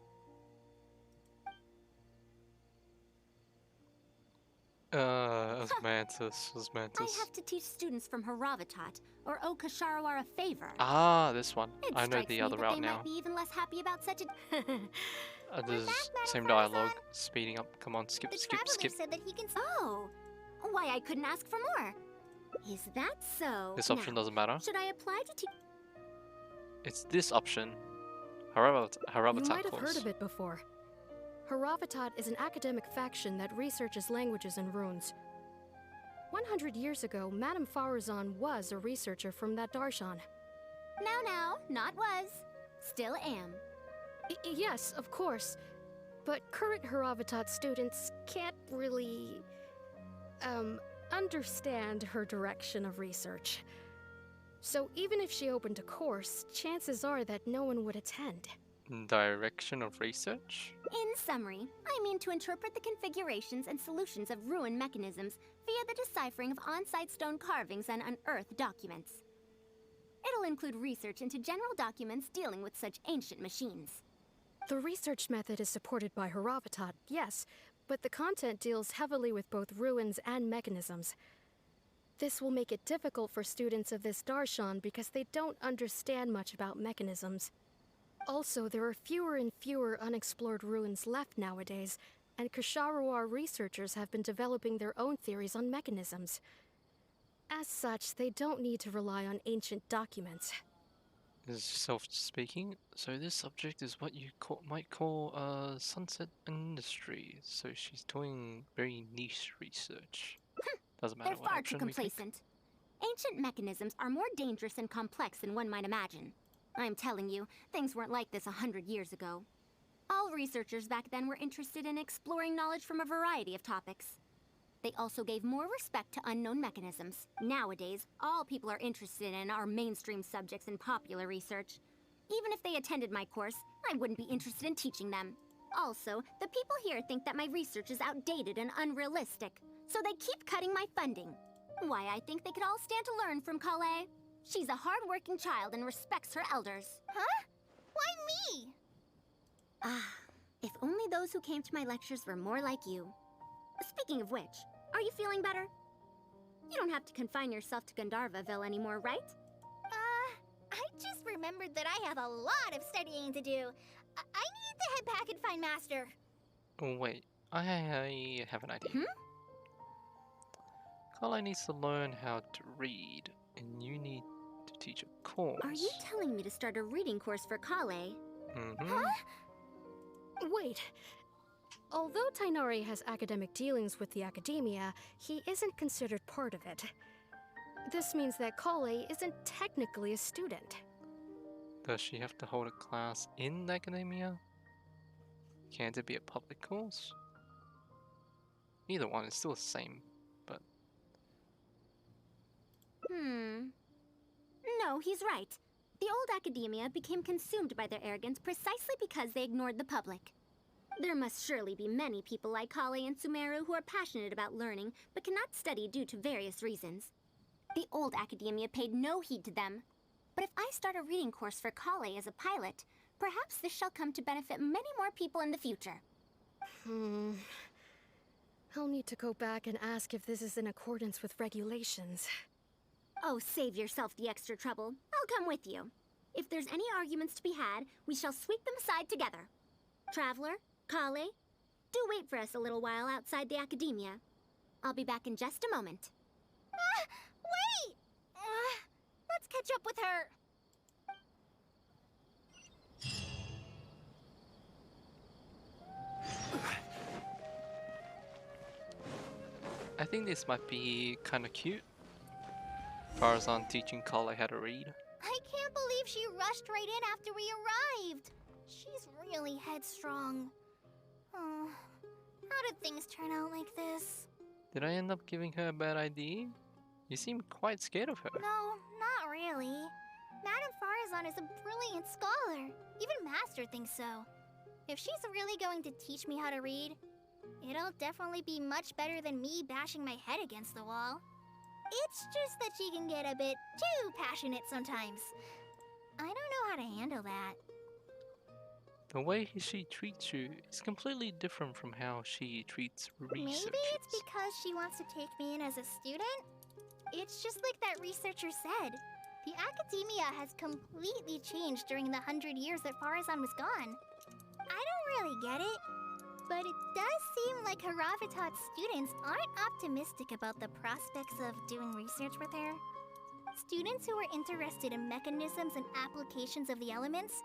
Osmanthus. I have to teach students from Haravatat, or owe Kasharawar a favor. Ah, this one. It I know strikes the me other that route they now. might be even less happy about such a... There's same dialogue, speeding up. Come on, skip, The skip, traveler skip. said that he can... Oh! Why, I couldn't ask for more. Is that so? This option Now, doesn't matter. should I apply to teach... It's this option. Haravatat You might have course. heard of it before. Haravatat is an academic faction that researches languages and runes. 100 years ago, Madame Faruzan was a researcher from that darshan. Now, not was. Still am. Yes, of course. But current Haravatat students can't really... understand her direction of research. So even if she opened a course, chances are that no one would attend. Direction of research? In summary, I mean to interpret the configurations and solutions of ruin mechanisms via the deciphering of on-site stone carvings and unearthed documents. It'll include research into general documents dealing with such ancient machines. The research method is supported by Haravatat, yes, but the content deals heavily with both ruins and mechanisms. This will make it difficult for students of this darshan because they don't understand much about mechanisms. Also, there are fewer and fewer unexplored ruins left nowadays, and Ksharuar researchers have been developing their own theories on mechanisms. As such, they don't need to rely on ancient documents. Self-speaking, so this subject is what you might call sunset industry. So she's doing very niche research. Doesn't matter They're what far option too we pick. complacent. Ancient mechanisms are more dangerous and complex than one might imagine. I'm telling you, things weren't like this 100 years ago. All researchers back then were interested in exploring knowledge from a variety of topics. They also gave more respect to unknown mechanisms. Nowadays, all people are interested in are mainstream subjects in popular research. Even if they attended my course, I wouldn't be interested in teaching them. Also, the people here think that my research is outdated and unrealistic, so they keep cutting my funding. Why, I think they could all stand to learn from Kale. She's a hard-working child and respects her elders. Huh? Why me? Ah, if only those who came to my lectures were more like you. Speaking of which, are you feeling better? You don't have to confine yourself to Gandharvaville anymore, right? I just remembered that I have a lot of studying to do. I need to head back and find Master. Oh wait, I have an idea. Kale needs to learn how to read, and you need to teach a course. Are you telling me to start a reading course for Kale? Mm-hmm. Wait. Although Tainari has academic dealings with the academia, he isn't considered part of it. This means that Kale isn't technically a student. Does she have to hold a class in academia? Can't it be a public course? Either one is still the same, but... No, he's right. The old academia became consumed by their arrogance precisely because they ignored the public. There must surely be many people like Kale and Sumeru who are passionate about learning, but cannot study due to various reasons. The old academia paid no heed to them. But if I start a reading course for Kale as a pilot, perhaps this shall come to benefit many more people in the future. I'll need to go back and ask if this is in accordance with regulations. Oh, save yourself the extra trouble. I'll come with you. If there's any arguments to be had, we shall sweep them aside together. Traveler, Kale, do wait for us a little while outside the academia. I'll be back in just a moment. Wait! Let's catch up with her. I think this might be kinda cute. Faruzan teaching Kale how to read. I can't believe she rushed right in after we arrived. She's really headstrong. Oh, how did things turn out like this? Did I end up giving her a bad idea? You seem quite scared of her. No, not really. Madame Faruzan is a brilliant scholar. Even Master thinks so. If she's really going to teach me how to read, it'll definitely be much better than me bashing my head against the wall. It's just that she can get a bit too passionate sometimes. I don't know how to handle that. The way she treats you is completely different from how she treats researchers. Maybe it's because she wants to take me in as a student? It's just like that researcher said. The academia has completely changed during the 100 years that Faruzan was gone. I don't really get it, but it does seem like Haravatat's students aren't optimistic about the prospects of doing research with her. Students who are interested in mechanisms and applications of the elements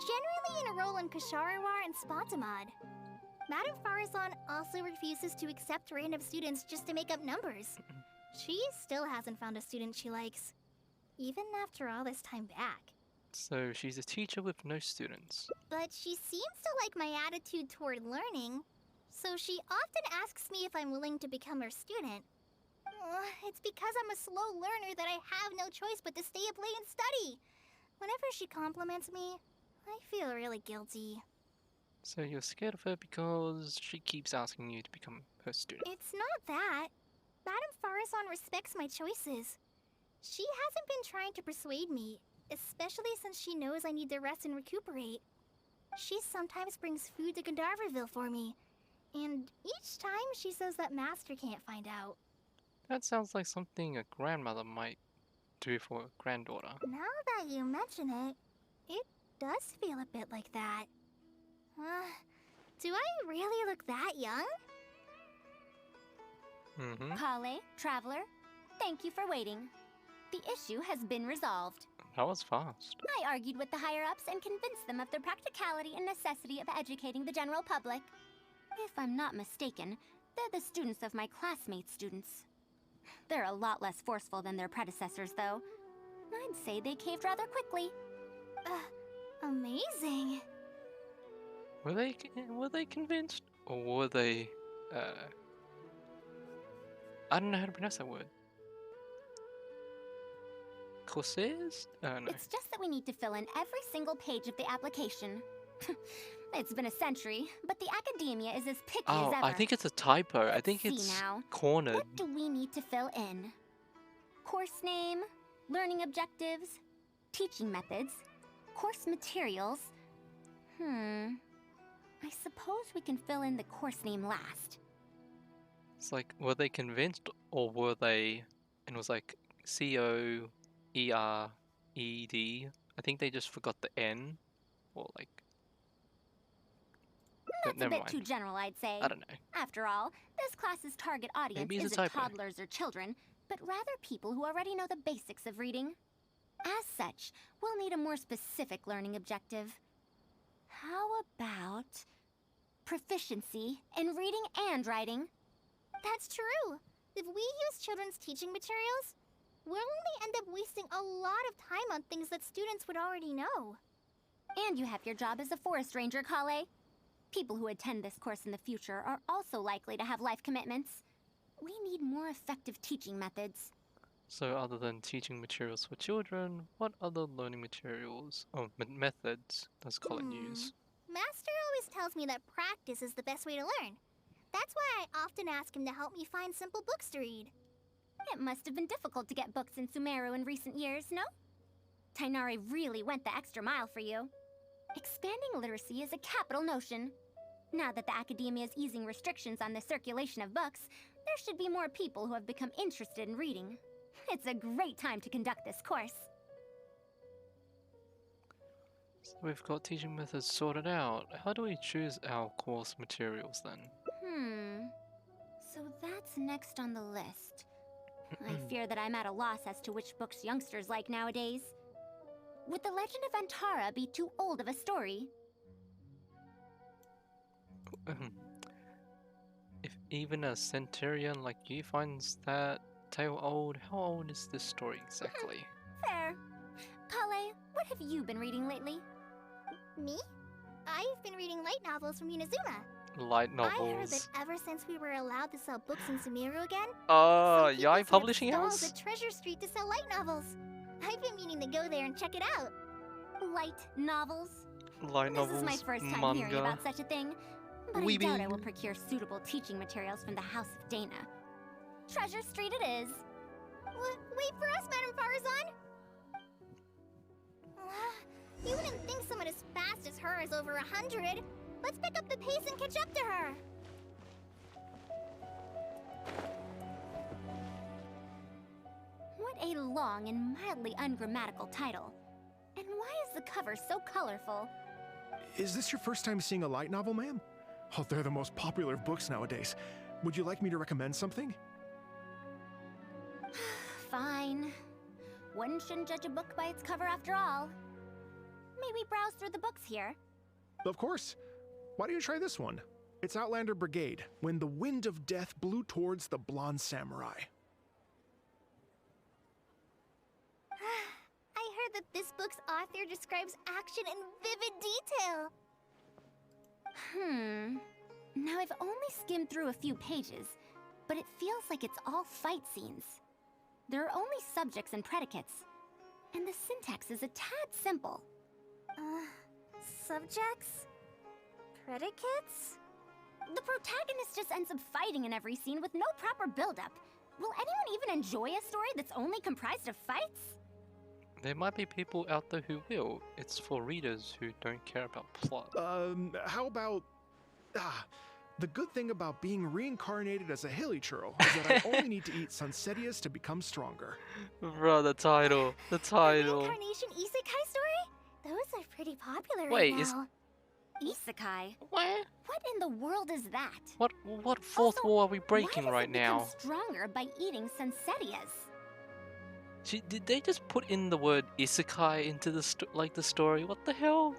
generally enroll in Ksharuar and Spontamod. Madame Faruzan also refuses to accept random students just to make up numbers. She still hasn't found a student she likes, even after all this time back. So she's a teacher with no students. But she seems to like my attitude toward learning, so she often asks me if I'm willing to become her student. It's because I'm a slow learner that I have no choice but to stay up late and study. Whenever she compliments me, I feel really guilty. So you're scared of her because she keeps asking you to become her student. It's not that. Madame Faruzan respects my choices. She hasn't been trying to persuade me, especially since she knows I need to rest and recuperate. She sometimes brings food to Gandharvaville for me, and each time she says that Master can't find out. That sounds like something a grandmother might do for a granddaughter. Now that you mention it, it does feel a bit like that. Do I really look that young? Kale, Traveler, thank you for waiting. The issue has been resolved. That was fast. I argued with the higher-ups and convinced them of the practicality and necessity of educating the general public. If I'm not mistaken, they're the students of my classmates' students. They're a lot less forceful than their predecessors, though. I'd say they caved rather quickly. Amazing. Were they convinced, or were they? I don't know how to pronounce that word. Corsairs? No. It's just that we need to fill in every single page of the application. It's been a century, but the academia is as picky as ever. I think it's a typo. I think it's cornered. What do we need to fill in? Course name, learning objectives, teaching methods, course materials. I suppose we can fill in the course name last. It's like, were they convinced, or were they? And it was like COERED. I think they just forgot the N, or like. That's Never a bit mind. too general, I'd say. I don't know. After all, this class's target audience Maybe it's a isn't typo. toddlers or children, but rather people who already know the basics of reading. As such, we'll need a more specific learning objective. How about proficiency in reading and writing? That's true. If we use children's teaching materials, we'll only end up wasting a lot of time on things that students would already know. And you have your job as a forest ranger, Kale. People who attend this course in the future are also likely to have life commitments. We need more effective teaching methods. So other than teaching materials for children, what other learning materials, methods does Colin use? Master always tells me that practice is the best way to learn. That's why I often ask him to help me find simple books to read. It must have been difficult to get books in Sumeru in recent years, no? Tainari really went the extra mile for you. Expanding literacy is a capital notion. Now that the academia is easing restrictions on the circulation of books, there should be more people who have become interested in reading. It's a great time to conduct this course. So we've got teaching methods sorted out. How do we choose our course materials then? So that's next on the list. I fear that I'm at a loss as to which books youngsters like nowadays. Would The Legend of Antara be too old of a story? If even a centurion like you finds that tale old, how old is this story exactly? Fair. Kale, what have you been reading lately? Me? I've been reading light novels from Inazuma. Light novels. I heard that ever since we were allowed to sell books in Sumeru again, Yai Publishing stalls House? at Treasure Street to sell light novels. I've been meaning to go there and check it out. Light novels? Light novels, This is my first time manga. hearing about such a thing, but I Weebing. doubt I will procure suitable teaching materials from the House of Dana. Treasure Street it is. Wait for us, Madame Faruzan! You wouldn't think someone as fast as her is over 100. Let's pick up the pace and catch up to her. What a long and mildly ungrammatical title. And why is the cover so colorful? Is this your first time seeing a light novel, ma'am? Oh, they're the most popular of books nowadays. Would you like me to recommend something? Fine. One shouldn't judge a book by its cover after all. May we browse through the books here? Of course. Why don't you try this one? It's Outlander Brigade, When the Wind of Death Blew Towards the Blonde Samurai. I heard that this book's author describes action in vivid detail. Now I've only skimmed through a few pages, but it feels like it's all fight scenes. There are only subjects and predicates, and the syntax is a tad simple. Subjects? Predicates? The protagonist just ends up fighting in every scene with no proper build-up. Will anyone even enjoy a story that's only comprised of fights? There might be people out there who will. It's for readers who don't care about plot. How about... the good thing about being reincarnated as a hilly churl is that I only need to eat Sunsetias to become stronger. Bro, the title. The title. Reincarnation isekai story? Those are pretty popular Wait, right is... now. Isekai? What? What in the world is that? What fourth wall are we breaking Why does right it now? become stronger by eating Sunsetias? Did they just put in the word isekai into the the story? What the hell?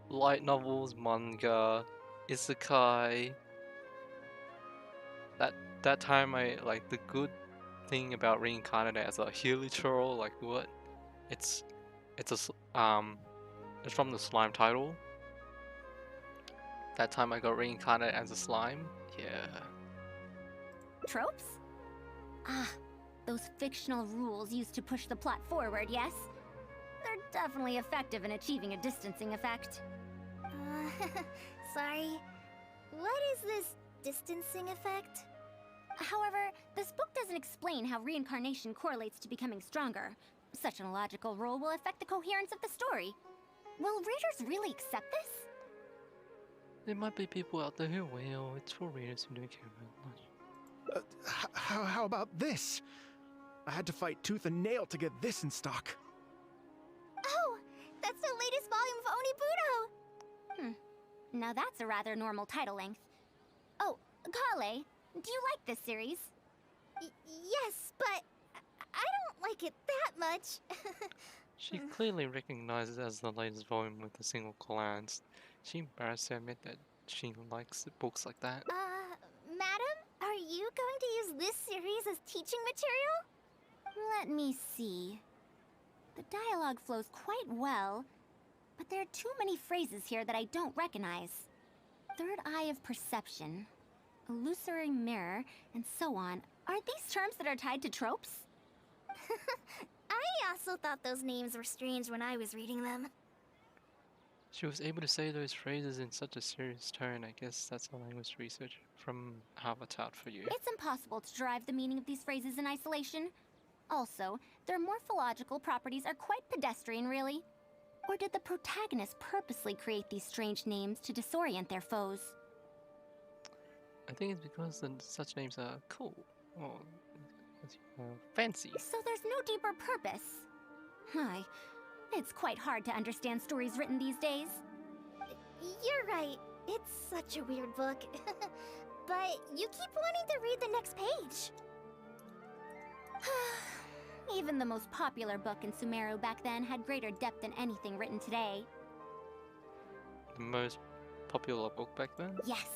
Light novels, manga, isekai. That time I like the good thing about reincarnated as a heliotrope. Like what? It's from the slime title. That time I got reincarnated as a slime. Yeah. Tropes? Ah, those fictional rules used to push the plot forward, yes? They're definitely effective in achieving a distancing effect. Sorry. What is this distancing effect? However, this book doesn't explain how reincarnation correlates to becoming stronger. Such an illogical rule will affect the coherence of the story. Will readers really accept this? There might be people out there who will. It's for readers who don't care about much. How about this? I had to fight tooth and nail to get this in stock. Oh, that's the latest volume of Onibudo! Now that's a rather normal title length. Oh, Kale, do you like this series? Yes, but I don't like it that much. She clearly recognizes it as the latest volume with a single glance. She embarrassed to admit that she likes books like that. Madam, are you going to use this series as teaching material? Let me see. The dialogue flows quite well, but there are too many phrases here that I don't recognize. Third eye of perception, illusory mirror, and so on. Aren't these terms that are tied to tropes? I also thought those names were strange when I was reading them. She was able to say those phrases in such a serious tone. I guess that's a language research from Habitat for you. It's impossible to derive the meaning of these phrases in isolation. Also, their morphological properties are quite pedestrian, really. Or did the protagonist purposely create these strange names to disorient their foes? I think it's because such names are cool. Or fancy. So there's no deeper purpose. It's quite hard to understand stories written these days. You're right. It's such a weird book. But you keep wanting to read the next page. Even the most popular book in Sumeru back then had greater depth than anything written today. The most popular book back then? Yes.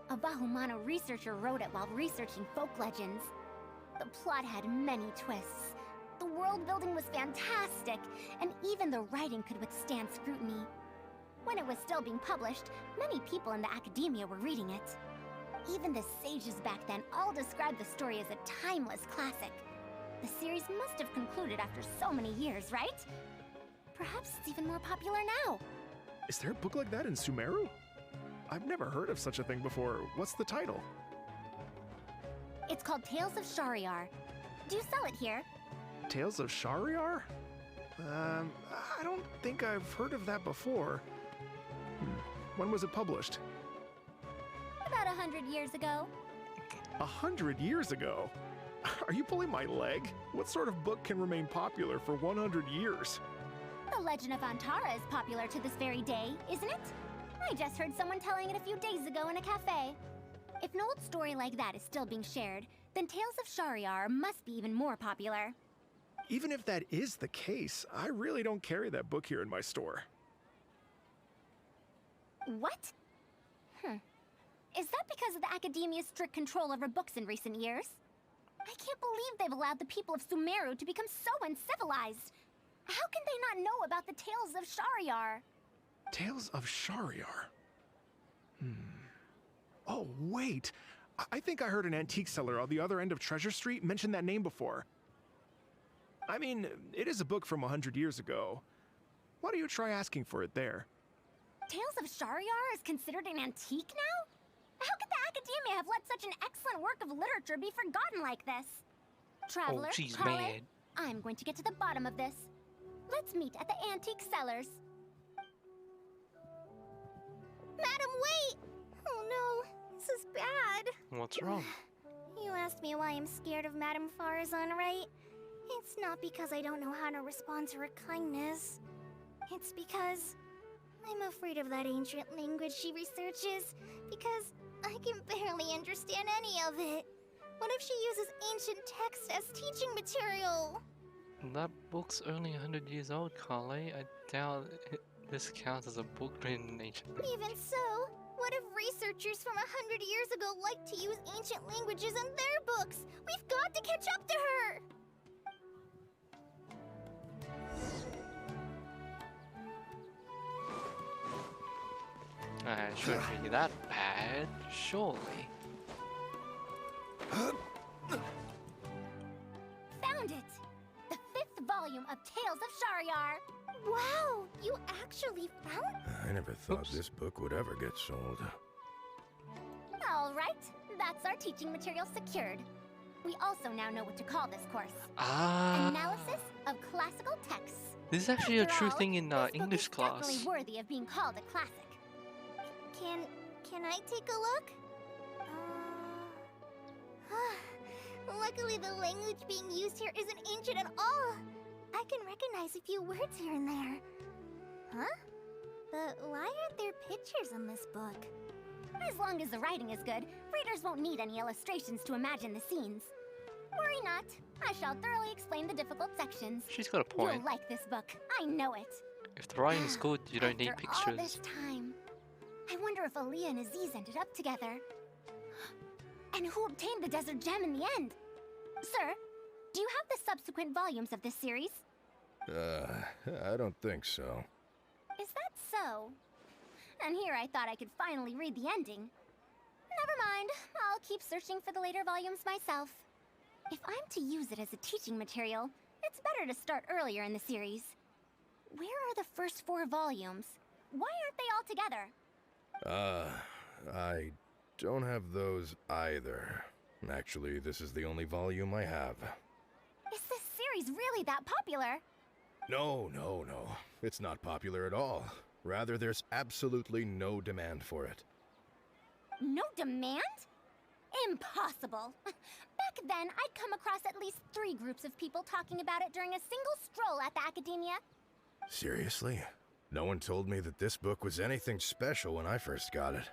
A Bahumano researcher wrote it while researching folk legends. The plot had many twists. The world building was fantastic, and even the writing could withstand scrutiny. When it was still being published, many people in the academia were reading it. Even the sages back then all described the story as a timeless classic. The series must have concluded after so many years, right? Perhaps it's even more popular now. Is there a book like that in Sumeru? I've never heard of such a thing before. What's the title? It's called Tales of Shariar. Do you sell it here? Tales of Shariar? I don't think I've heard of that before. When was it published? About 100 years ago. 100 years ago? Are you pulling my leg? What sort of book can remain popular for 100 years? The Legend of Antara is popular to this very day, isn't it? I just heard someone telling it a few days ago in a cafe. If an old story like that is still being shared, then Tales of Shariar must be even more popular. Even if that is the case, I really don't carry that book here in my store. What? Is that because of the academia's strict control over books in recent years? I can't believe they've allowed the people of Sumeru to become so uncivilized. How can they not know about the Tales of Shariar? Tales of Shariar? Oh, wait. I think I heard an antique seller on the other end of Treasure Street mention that name before. I mean, it is a book from 100 years ago. Why don't you try asking for it there? Tales of Shahryar is considered an antique now? How could the Academia have let such an excellent work of literature be forgotten like this? Traveler, she's Kale, mad. I'm going to get to the bottom of this. Let's meet at the antique sellers. Madam, wait! Oh no, this is bad. What's wrong? You asked me why I'm scared of Madame Faruzan, right? It's not because I don't know how to respond to her kindness. It's because I'm afraid of that ancient language she researches, because I can barely understand any of it. What if she uses ancient text as teaching material? That book's only 100 years old, Carly. I doubt this counts as a book written in ancient language. Even so, what if researchers from 100 years ago like to use ancient languages in their books? We've got to catch up to her! It shouldn't be that bad, surely. Found it! The 5th volume of Tales of Shahryar! Wow, you actually found? I never thought this book would ever get sold. Alright, that's our teaching material secured. We also now know what to call this course. Analysis of classical texts. This is actually a true thing in this English book is class. definitely worthy of being called a classic. Can I take a look? Luckily, the language being used here isn't ancient at all. I can recognize a few words here and there. Huh? But why aren't there pictures in this book? As long as the writing is good, readers won't need any illustrations to imagine the scenes. Worry not. I shall thoroughly explain the difficult sections. She's got a point. You'll like this book. I know it. If the writing's good, you don't need After all pictures. this time, I wonder if Aaliyah and Aziz ended up together. And who obtained the desert gem in the end? Sir, do you have the subsequent volumes of this series? I don't think so. Is that so? And here I thought I could finally read the ending. Never mind, I'll keep searching for the later volumes myself. If I'm to use it as a teaching material, it's better to start earlier in the series. Where are the first 4 volumes? Why aren't they all together? I don't have those either. Actually, this is the only volume I have. Is this series really that popular? No. It's not popular at all. Rather, there's absolutely no demand for it. No demand? Impossible. Back then, I'd come across at least 3 groups of people talking about it during a single stroll at the Academia. Seriously? No one told me that this book was anything special when I first got it.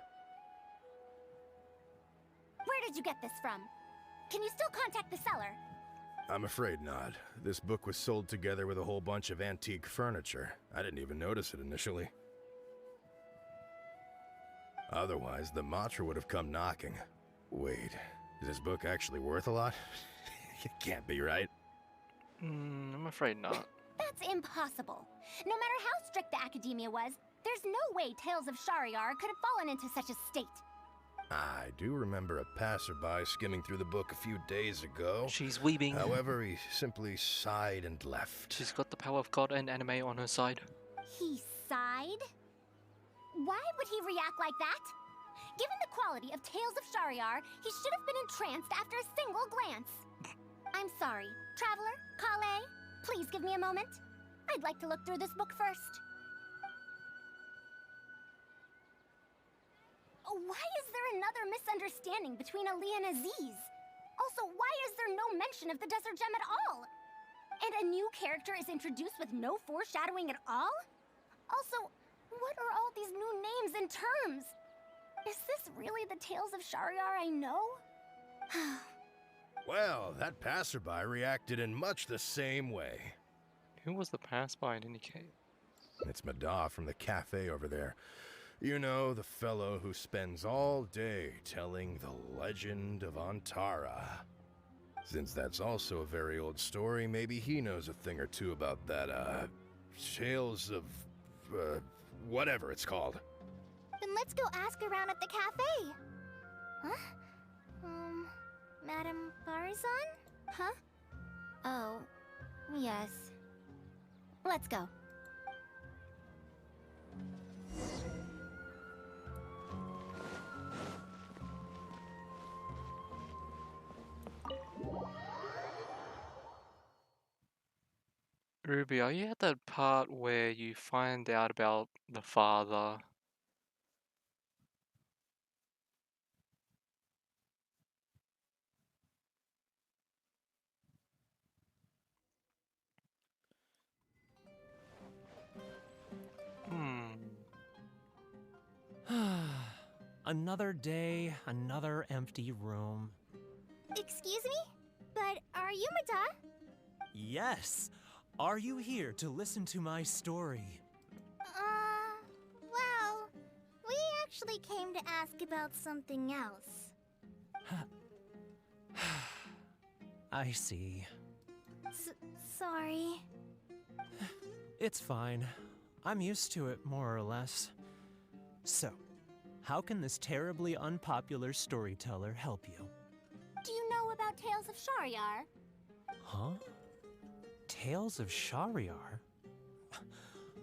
Where did you get this from? Can you still contact the seller? I'm afraid not. This book was sold together with a whole bunch of antique furniture. I didn't even notice it initially. Otherwise, the Matra would have come knocking. Wait, is this book actually worth a lot? It can't be, right? I'm afraid not. That's impossible. No matter how strict the Academia was, there's no way Tales of Shahryar could have fallen into such a state. I do remember a passerby skimming through the book a few days ago. She's weeping. However, he simply sighed and left. She's got the power of God and anime on her side. He sighed? Why would he react like that? Given the quality of Tales of Shahryar, he should have been entranced after a single glance. I'm sorry. Traveler, Kale, please give me a moment. I'd like to look through this book first. Why is there another misunderstanding between Ali and Aziz? Also, why is there no mention of the Desert Gem at all? And a new character is introduced with no foreshadowing at all? Also, what are all these new names and terms? Is this really the Tales of Shahryar I know? Well, that passerby reacted in much the same way. Who was the passerby in any case? It's Mada from the cafe over there. You know, the fellow who spends all day telling the legend of Antara. Since that's also a very old story, maybe he knows a thing or two about that, Tales of, whatever it's called. Then let's go ask around at the cafe. Huh? Madam Faruzan? Huh? Oh, yes. Let's go. Ruby, are you at that part where you find out about the father? Another day, another empty room. Excuse me? But are you Mada? Yes! Are you here to listen to my story? Well, we actually came to ask about something else. I see. Sorry. It's fine. I'm used to it, more or less. So, how can this terribly unpopular storyteller help you? Do you know about Tales of Shahryar? Huh? Tales of Shahryar?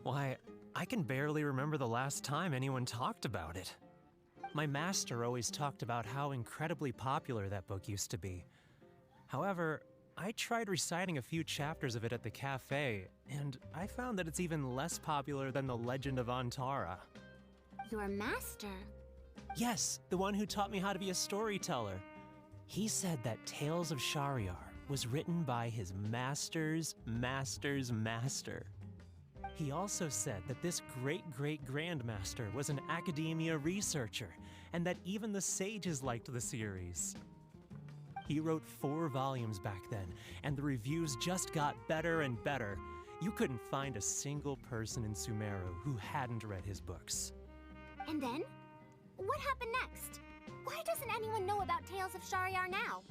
Why, I can barely remember the last time anyone talked about it. My master always talked about how incredibly popular that book used to be. However, I tried reciting a few chapters of it at the cafe, and I found that it's even less popular than the Legend of Antara. Your master? Yes, the one who taught me how to be a storyteller. He said that Tales of Shahryar was written by his master's master's master. He also said that this great-great-grandmaster was an academia researcher, and that even the sages liked the series. He wrote 4 volumes back then, and the reviews just got better and better. You couldn't find a single person in Sumeru who hadn't read his books. And then? What happened next? Why doesn't anyone know about Tales of Shahryar now?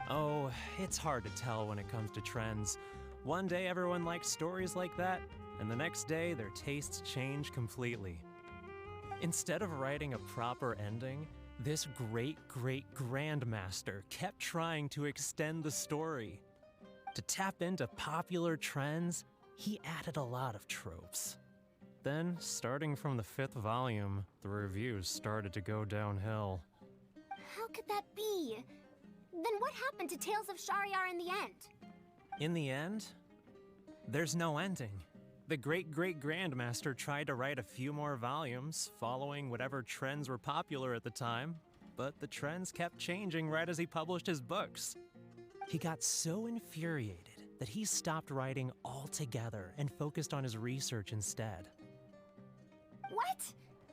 Oh, it's hard to tell when it comes to trends. One day everyone likes stories like that, and the next day their tastes change completely. Instead of writing a proper ending, this great-great-grandmaster kept trying to extend the story. To tap into popular trends, he added a lot of tropes. Then, starting from the 5th volume, the reviews started to go downhill. How could that be? Then what happened to Tales of Shahryar in the end? In the end, there's no ending. The great-great-grandmaster tried to write a few more volumes, following whatever trends were popular at the time, but the trends kept changing right as he published his books. He got so infuriated that he stopped writing altogether and focused on his research instead. What?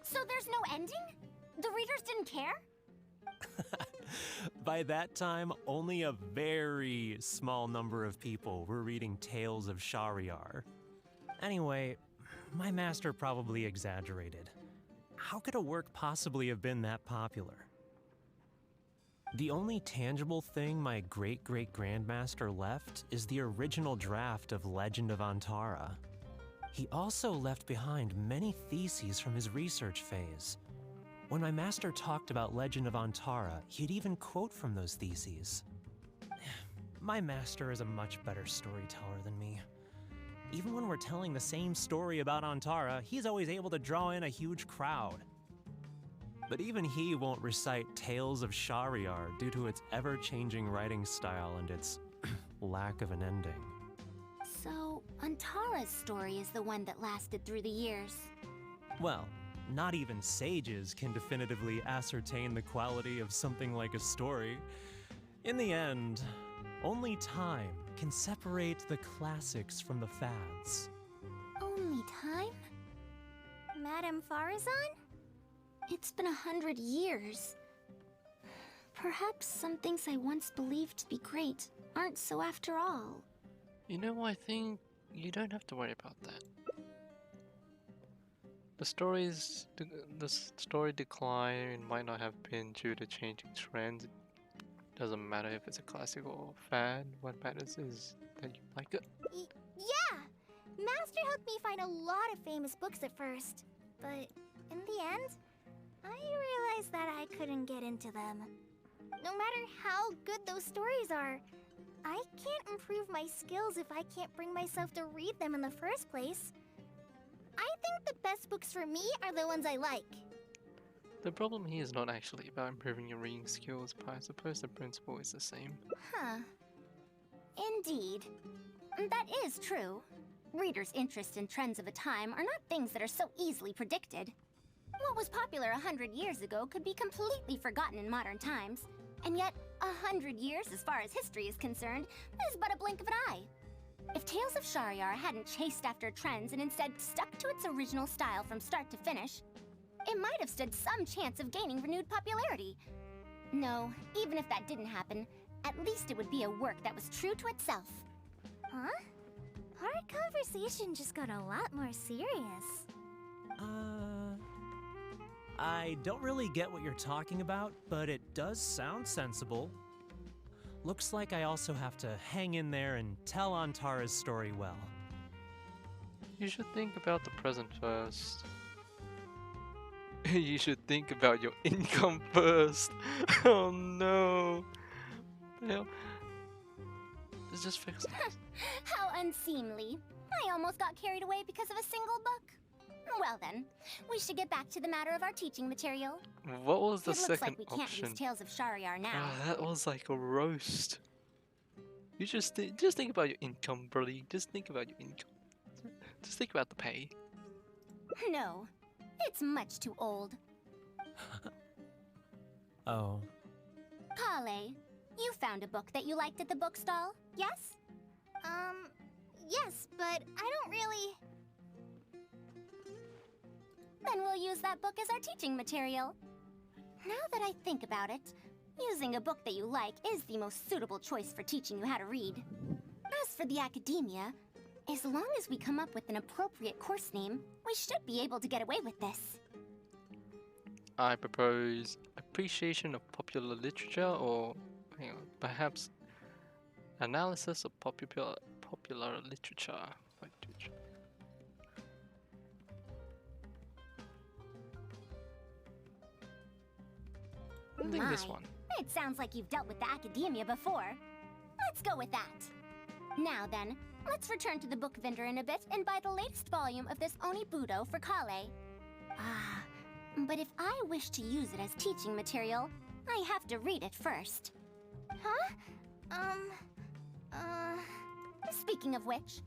So there's no ending? The readers didn't care? By that time, only a very small number of people were reading Tales of Shahryar. Anyway, my master probably exaggerated. How could a work possibly have been that popular? The only tangible thing my great-great-grandmaster left is the original draft of Legend of Antara. He also left behind many theses from his research phase. When my master talked about Legend of Antara, he'd even quote from those theses. My master is a much better storyteller than me. Even when we're telling the same story about Antara, he's always able to draw in a huge crowd. But even he won't recite Tales of Shahryar due to its ever-changing writing style and its lack of an ending. So, Antara's story is the one that lasted through the years. Well, not even sages can definitively ascertain the quality of something like a story. In the end, only time can separate the classics from the fads. Only time? Madam Faruzan? It's been 100 years. Perhaps some things I once believed to be great aren't so after all. You know, I think you don't have to worry about that. The story decline might not have been due to changing trends. It doesn't matter if it's a classic or fad. What matters is that you like it. Yeah! Master helped me find a lot of famous books at first, but in the end, I realized that I couldn't get into them. No matter how good those stories are, I can't improve my skills if I can't bring myself to read them in the first place. I think the best books for me are the ones I like. The problem here is not actually about improving your reading skills, but I suppose the principle is the same. Huh. Indeed. That is true. Readers' interests and trends of a time are not things that are so easily predicted. What was popular 100 years ago could be completely forgotten in modern times, and yet 100 years, as far as history is concerned, is but a blink of an eye. If Tales of Shahryar hadn't chased after trends and instead stuck to its original style from start to finish, it might have stood some chance of gaining renewed popularity. No, even if that didn't happen, at least it would be a work that was true to itself. Huh? Our conversation just got a lot more serious. I don't really get what you're talking about, but it does sound sensible. Looks like I also have to hang in there and tell Antara's story well. You should think about the present first. You should think about your income first. Oh no. Yeah. Let's just fix it. How unseemly. I almost got carried away because of a single book. Well then, we should get back to the matter of our teaching material. What was the It looks second like we can't option? use Tales of Shahryar now. Ah, that was like a roast. You just think about your income, buddy. Just think about your income. Just think about the pay. No, it's much too old. Oh. Kale, you found a book that you liked at the bookstall, yes? Yes, but I don't really... Then we'll use that book as our teaching material. Now that I think about it, using a book that you like is the most suitable choice for teaching you how to read. As for the academia, as long as we come up with an appropriate course name, we should be able to get away with this. I propose appreciation of popular literature, or hang on, perhaps analysis of popular literature. I think this one. It sounds like you've dealt with the academia before. Let's go with that. Now then, let's return to the book vendor in a bit and buy the latest volume of this Onibudo for Kale. Ah, but if I wish to use it as teaching material, I have to read it first. Huh? Speaking of which,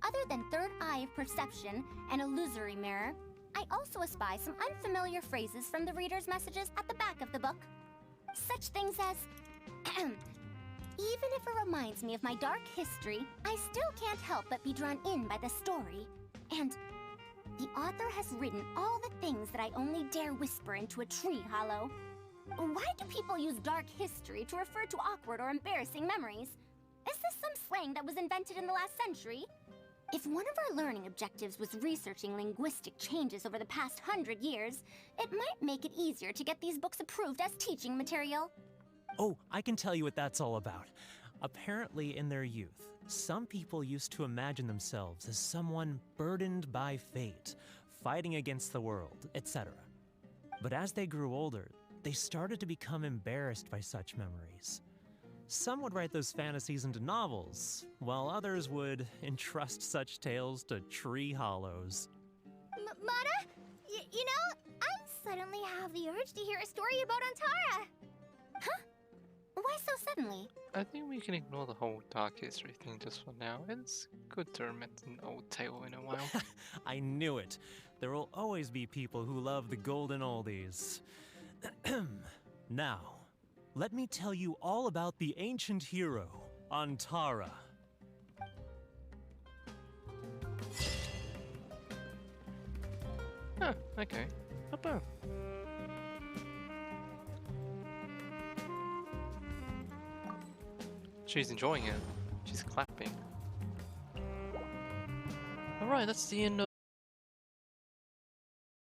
other than third eye of perception and illusory mirror, I also espy some unfamiliar phrases from the reader's messages at the back of the book. Such things as, even if it reminds me of my dark history, I still can't help but be drawn in by the story. And the author has written all the things that I only dare whisper into a tree hollow. Why do people use dark history to refer to awkward or embarrassing memories? Is this some slang that was invented in the last century? If one of our learning objectives was researching linguistic changes over the past 100 years, it might make it easier to get these books approved as teaching material. Oh, I can tell you what that's all about. Apparently, in their youth, some people used to imagine themselves as someone burdened by fate, fighting against the world, etc. But as they grew older, they started to become embarrassed by such memories. Some would write those fantasies into novels, while others would entrust such tales to tree hollows. Mata? You know, I suddenly have the urge to hear a story about Antara. Huh? Why so suddenly? I think we can ignore the whole dark history thing just for now. It's good to remember an old tale in a while. I knew it. There will always be people who love the golden oldies. Now, let me tell you all about the ancient hero, Antara. Huh, okay. Not bad. She's enjoying it. She's clapping. Alright, that's the end of